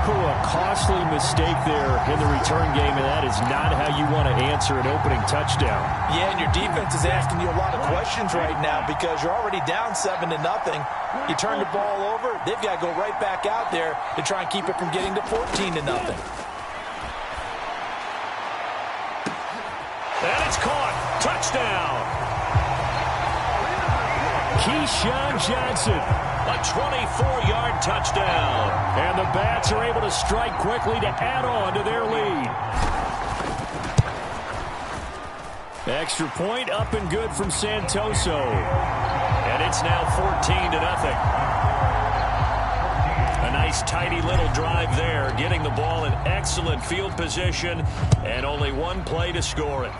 [SPEAKER 4] A costly mistake there in the return game, and that is not how you want to answer an opening touchdown.
[SPEAKER 3] Yeah, and your defense is asking you a lot of questions right now because you're already down 7-0. You turn the ball over, they've got to go right back out there to try and keep it from getting to 14-0.
[SPEAKER 4] And it's caught. Touchdown. Keyshawn Johnson. A 24-yard touchdown. And the Bats are able to strike quickly to add on to their lead. Extra point up and good from Santoso. And it's now 14-0. A nice tidy little drive there, getting the ball in excellent field position, and only one play to score it.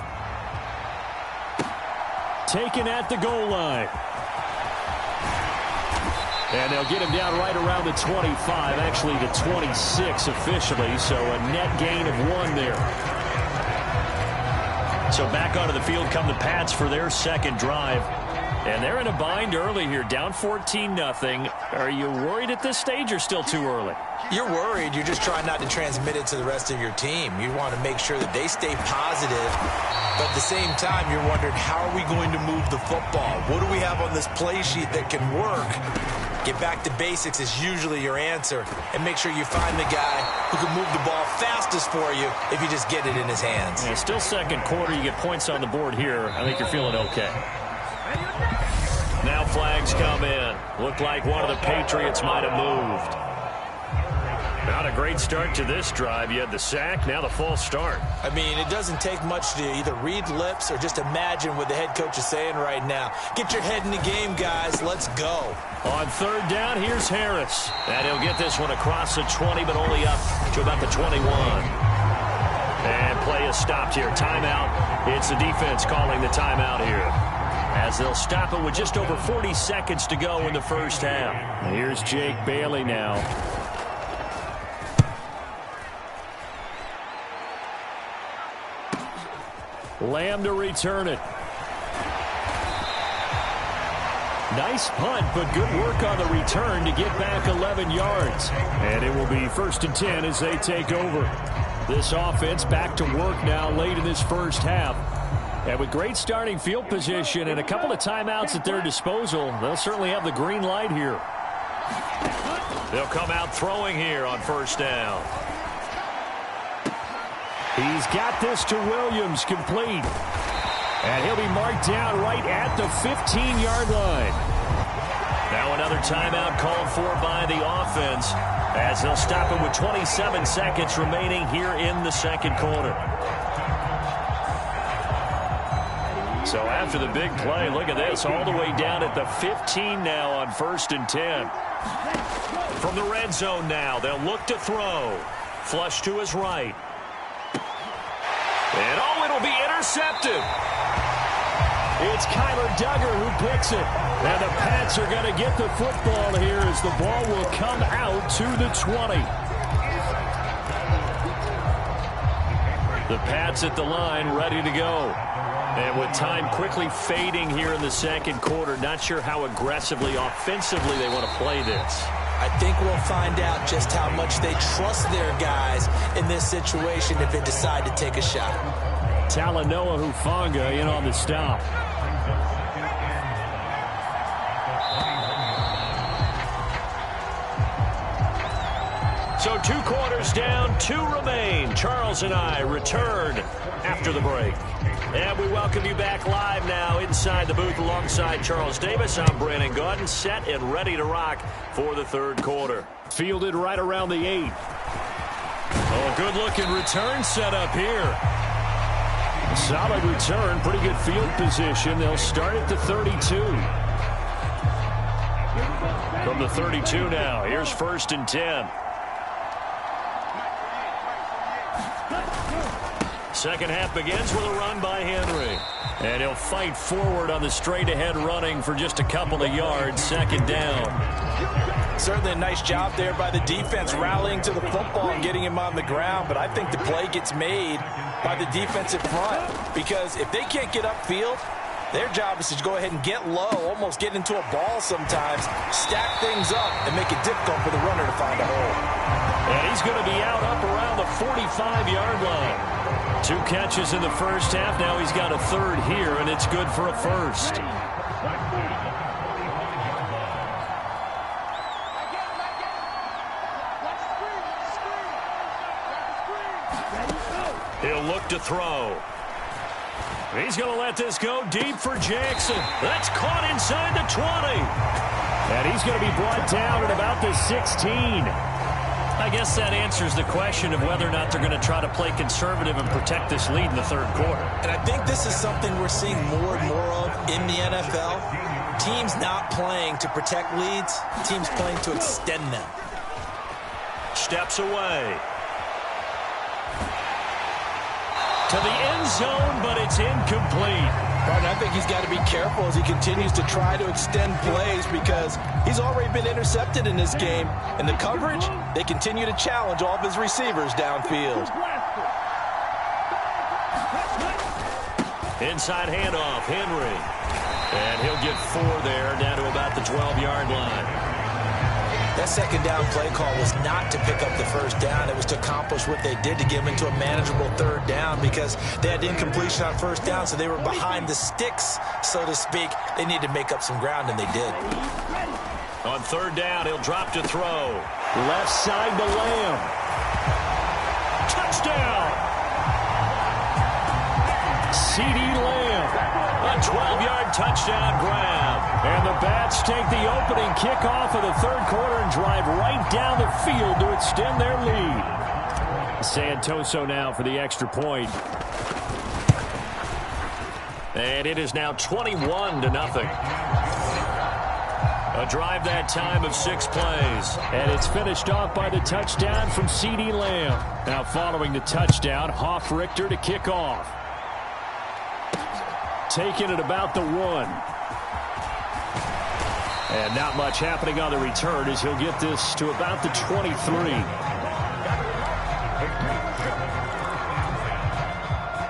[SPEAKER 4] Taken at the goal line. And they'll get him down right around the 25, actually the 26 officially, so a net gain of 1 there. So back onto the field come the Pats for their second drive. And they're in a bind early here, down 14-0. Are you worried at this stage or still too early?
[SPEAKER 3] You're worried. You're just trying not to transmit it to the rest of your team. You want to make sure that they stay positive. But at the same time, you're wondering, how are we going to move the football? What do we have on this play sheet that can work? Get back to basics is usually your answer. And make sure you find the guy who can move the ball fastest for you if you just get it in his hands.
[SPEAKER 4] Yeah, still second quarter. You get points on the board here. I think you're feeling okay. Now flags come in. Looked like one of the Patriots might have moved. Not a great start to this drive. You had the sack, now the false start.
[SPEAKER 3] I mean, it doesn't take much to either read lips or just imagine what the head coach is saying right now. Get your head in the game, guys. Let's go.
[SPEAKER 4] On third down, here's Harris. And he'll get this one across the 20, but only up to about the 21. And play is stopped here. Timeout. It's the defense calling the timeout here, as they'll stop it with just over 40 seconds to go in the first half. Here's Jake Bailey now. Lamb to return it. Nice punt, but good work on the return to get back 11 yards. And it will be 1st and 10 as they take over. This offense back to work now late in this first half. And with great starting field position and a couple of timeouts at their disposal, they'll certainly have the green light here. They'll come out throwing here on first down. He's got this to Williams, complete. And he'll be marked down right at the 15-yard line. Now another timeout called for by the offense as they'll stop him with 27 seconds remaining here in the second quarter. So after the big play, look at this, all the way down at the 15 now on 1st and 10. From the red zone now, they'll look to throw. Flush to his right. And it'll be intercepted. It's Kyler Duggar who picks it. And the Pats are going to get the football here as the ball will come out to the 20. The Pats at the line ready to go. And with time quickly fading here in the second quarter, not sure how aggressively, offensively they want to play this.
[SPEAKER 3] I think we'll find out just how much they trust their guys in this situation if they decide to take a shot.
[SPEAKER 4] Talanoa Hufanga in on the stop. So 2 quarters down, 2 remain. Charles and I return after the break. And we welcome you back live now inside the booth alongside Charles Davis. I'm Brandon Gaudin, set and ready to rock for the third quarter. Fielded right around the 8. Oh, good-looking return set up here. Solid return, pretty good field position. They'll start at the 32. From the 32 now, here's 1st and 10. Second half begins with a run by Henry. And he'll fight forward on the straight-ahead running for just a couple of yards. Second down.
[SPEAKER 3] Certainly a nice job there by the defense rallying to the football and getting him on the ground. But I think the play gets made by the defensive front. Because if they can't get upfield, their job is to go ahead and get low, almost get into a ball sometimes, stack things up, and make it difficult for the runner to find a hole.
[SPEAKER 4] And he's going to be out up around the 45-yard line. 2 catches in the first half. Now he's got a third here, and it's good for a first. He'll look to throw. He's going to let this go deep for Jackson. That's caught inside the 20. And he's going to be brought down at about the 16. I guess that answers the question of whether or not they're going to try to play conservative and protect this lead in the third quarter.
[SPEAKER 3] And I think this is something we're seeing more and more of in the NFL. Teams not playing to protect leads, teams playing to extend them.
[SPEAKER 4] Steps away. To the end zone, but it's incomplete.
[SPEAKER 3] Right, I think he's got to be careful as he continues to try to extend plays because he's already been intercepted in this game. And the coverage, they continue to challenge all of his receivers downfield.
[SPEAKER 4] Inside handoff, Henry. And he'll get 4 there, down to about the 12-yard line.
[SPEAKER 3] That second down play call was not to pick up the first down. It was to accomplish what they did to get them into a manageable third down because they had incompletion on first down, so they were behind the sticks, so to speak. They needed to make up some ground, and they did.
[SPEAKER 4] On third down, he'll drop to throw. Left side to Lamb. Touchdown! C.D. Lamb. A 12-yard touchdown grab. And the Bats take the opening kickoff of the third quarter and drive right down the field to extend their lead. Santoso now for the extra point. And it is now 21-0. A drive that time of 6 plays. And it's finished off by the touchdown from C.D. Lamb. Now following the touchdown, Hoff-Richter to kick off. Taking it about the 1. And not much happening on the return as he'll get this to about the 23.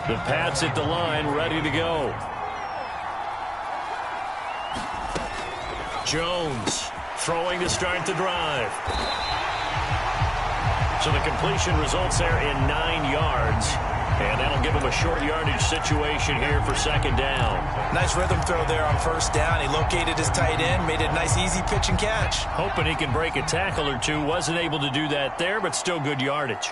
[SPEAKER 4] The Pats at the line ready to go. Jones throwing to start the drive. So the completion results there in 9 yards.
[SPEAKER 2] And that'll give him a short yardage situation here for second down.
[SPEAKER 3] Nice rhythm throw there on first down. He located his tight end, made it a nice easy pitch and catch.
[SPEAKER 2] Hoping he can break a tackle or two. Wasn't able to do that there, but still good yardage.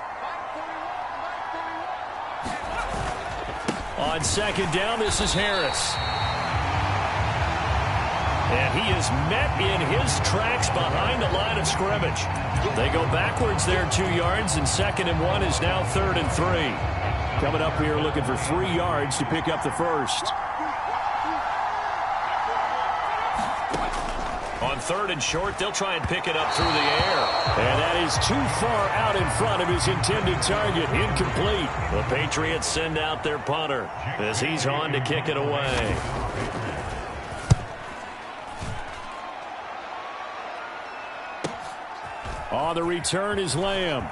[SPEAKER 2] On second down, this is Harris. And he is met in his tracks behind the line of scrimmage. They go backwards there 2 yards, and 2nd and 1 is now 3rd and 3.
[SPEAKER 4] Coming up here looking for 3 yards to pick up the first.
[SPEAKER 2] On 3rd and short, they'll try and pick it up through the air.
[SPEAKER 4] And that is too far out in front of his intended target. Incomplete.
[SPEAKER 2] The Patriots send out their punter as he's on to kick it away.
[SPEAKER 4] On the return is Lamb.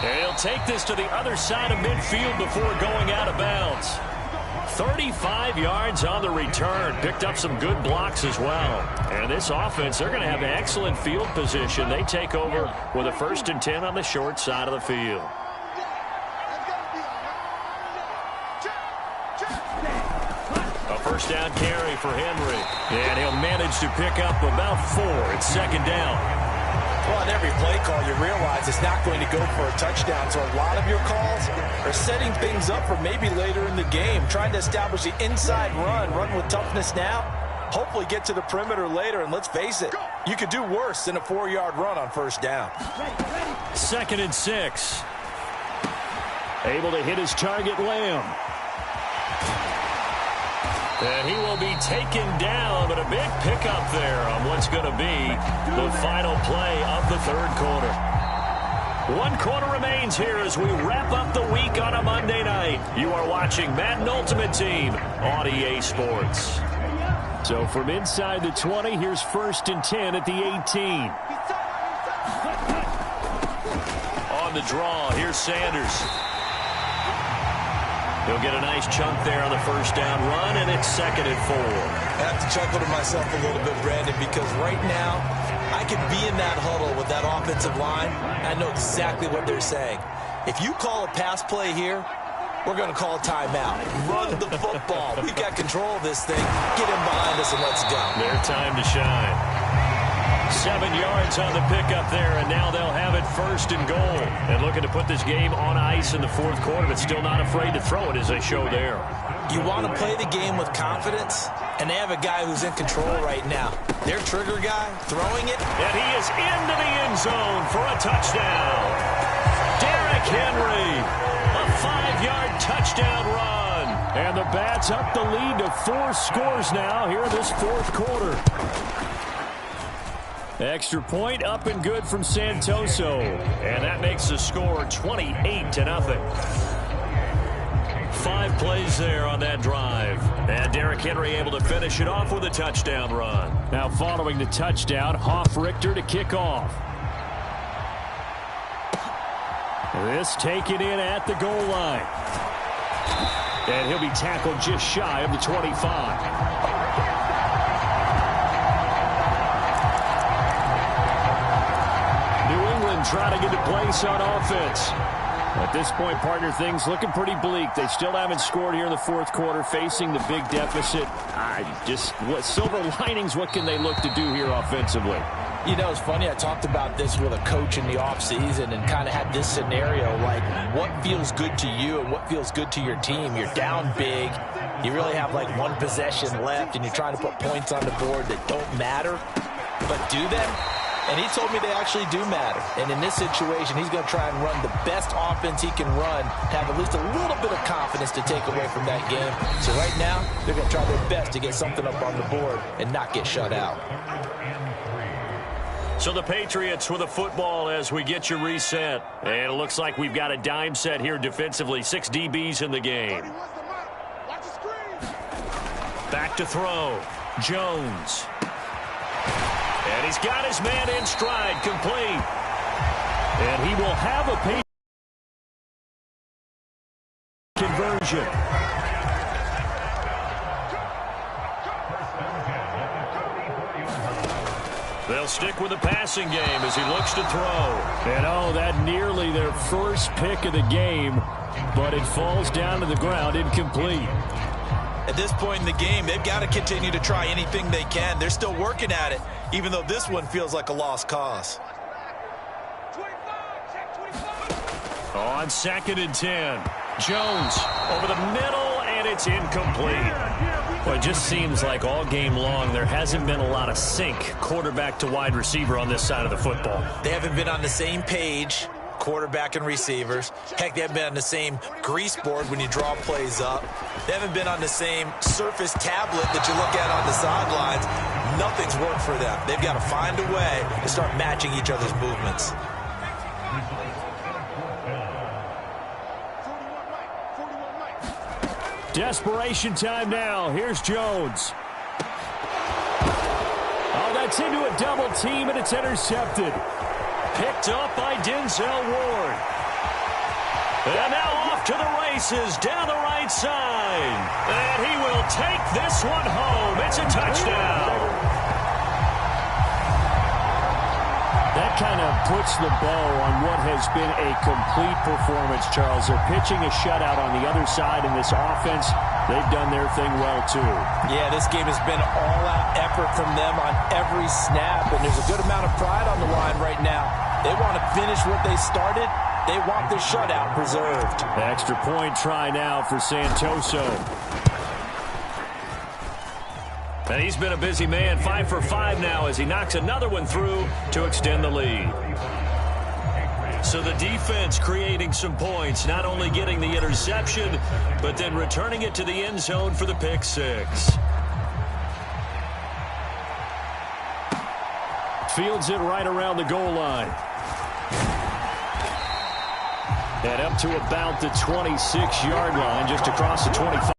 [SPEAKER 2] And he'll take this to the other side of midfield before going out of bounds. 35 yards on the return. Picked up some good blocks as well. And this offense, they're going to have excellent field position. They take over with a 1st and 10 on the short side of the field. A first down carry for Henry.
[SPEAKER 3] And he'll manage to pick up about 4. It's 2nd down. Well, on every play call, you realize it's not going to go for a touchdown. So a lot of your calls are setting things up for maybe later in the game, trying to establish the inside run with toughness now, hopefully get to the perimeter later. And let's face it, you could do worse than a 4-yard run on first down.
[SPEAKER 4] 2nd and 6. Able to hit his target, Lamb.
[SPEAKER 2] And he will be taken down, but a big pickup there on what's going to be the final play of the 3rd quarter. 1 quarter remains here as we wrap up the week on a Monday night. You are watching Madden Ultimate Team on EA Sports.
[SPEAKER 4] So from inside the 20, here's 1st and 10 at the 18.
[SPEAKER 2] On the draw, here's Sanders. He'll get a nice chunk there on the first down run, and it's 2nd and 4.
[SPEAKER 3] I have to chuckle to myself a little bit, Brandon, because right now I could be in that huddle with that offensive line. I know exactly what they're saying. If you call a pass play here, we're going to call a timeout. Run the football. We've got control of this thing. Get him behind us and let's go.
[SPEAKER 2] Their time to shine. 7 yards on the pickup there, and now they'll have it 1st and goal. And looking to put this game on ice in the 4th quarter, but still not afraid to throw it as they show there.
[SPEAKER 3] You want to play the game with confidence, and they have a guy who's in control right now. Their trigger guy throwing it.
[SPEAKER 2] And he is into the end zone for a touchdown. Derrick Henry, a 5-yard touchdown run.
[SPEAKER 4] And the Bats up the lead to 4 scores now here in this 4th quarter. Extra point up and good from Santoso.
[SPEAKER 2] And that makes the score 28-0. 5 plays there on that drive. And Derrick Henry able to finish it off with a touchdown run.
[SPEAKER 4] Now following the touchdown, Hoff-Richter to kick off. This taken in at the goal line. And he'll be tackled just shy of the 25. Trying to get a place on offense. At this point, partner, things looking pretty bleak. They still haven't scored here in the 4th quarter, facing the big deficit. What silver linings, what can they look to do here offensively?
[SPEAKER 3] You know, it's funny. I talked about this with a coach in the offseason and kind of had this scenario, like what feels good to you and what feels good to your team. You're down big. You really have like 1 possession left, and you're trying to put points on the board that don't matter. But do them? And he told me they actually do matter. And in this situation, he's going to try and run the best offense he can run, have at least a little bit of confidence to take away from that game. So right now, they're going to try their best to get something up on the board and not get shut out.
[SPEAKER 2] So the Patriots with a football as we get you reset. And it looks like we've got a dime set here defensively. 6 DBs in the game. Back to throw. Jones. And he's got his man in stride, complete.
[SPEAKER 4] And he will have a conversion.
[SPEAKER 2] They'll They'll stick with the passing game as he looks to throw.
[SPEAKER 4] And oh, that nearly their first pick of the game, but it falls down to the ground incomplete.
[SPEAKER 3] At this point in the game, they've got to continue to try anything they can. They're still working at it, even though this one feels like a lost cause.
[SPEAKER 2] On 2nd and 10, Jones over the middle, and it's incomplete.
[SPEAKER 4] Well, it just seems like all game long there hasn't been a lot of sync quarterback to wide receiver on this side of the football.
[SPEAKER 3] They haven't been on the same page, quarterback and receivers. Heck, they haven't been on the same grease board when you draw plays up. They haven't been on the same surface tablet that you look at on the sidelines. Nothing's worked for them. They've got to find a way to start matching each other's movements.
[SPEAKER 4] Desperation time now. Here's Jones. Oh, that's into a double team, and it's intercepted.
[SPEAKER 2] Picked up by Denzel Ward. And now off to the races down the right side. And he will take this one home. It's a touchdown.
[SPEAKER 4] That kind of puts the bow on what has been a complete performance, Charles. They're pitching a shutout on the other side in this offense. They've done their thing well, too.
[SPEAKER 3] Yeah, this game has been all-out effort from them on every snap, and there's a good amount of pride on the line right now. They want to finish what they started. They want the shutout preserved.
[SPEAKER 4] Extra point try now for Santoso.
[SPEAKER 2] And he's been a busy man, 5 for 5 now as he knocks another one through to extend the lead. So the defense creating some points, not only getting the interception, but then returning it to the end zone for the pick six.
[SPEAKER 4] Fields it right around the goal line. And up to about the 26-yard line, just across the 25.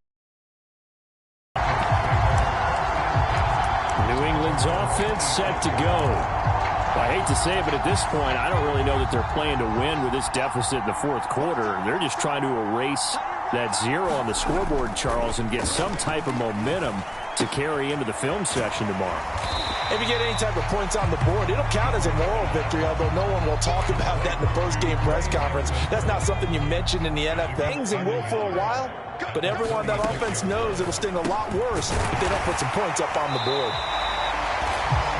[SPEAKER 4] New England's offense set to go. I hate to say it, but at this point, I don't really know that they're playing to win with this deficit in the fourth quarter. They're just trying to erase that zero on the scoreboard, Charles, and get some type of momentum to carry into the film session tomorrow.
[SPEAKER 3] If you get any type of points on the board, it'll count as a moral victory, although no one will talk about that in the post-game press conference. That's not something you mention in the NFL. Things and will for a while, but everyone that offense knows it'll sting a lot worse if they don't put some points up on the board.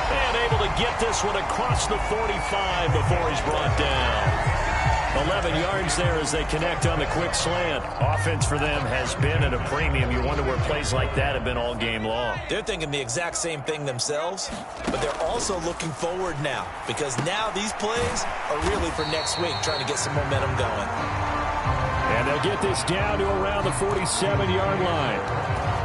[SPEAKER 2] And able to get this one across the 45 before he's brought down. 11 yards there as they connect on the quick slant.
[SPEAKER 4] Offense for them has been at a premium. You wonder where plays like that have been all game long.
[SPEAKER 3] They're thinking the exact same thing themselves, but they're also looking forward now because now these plays are really for next week, trying to get some momentum going.
[SPEAKER 4] And they'll get this down to around the 47-yard line.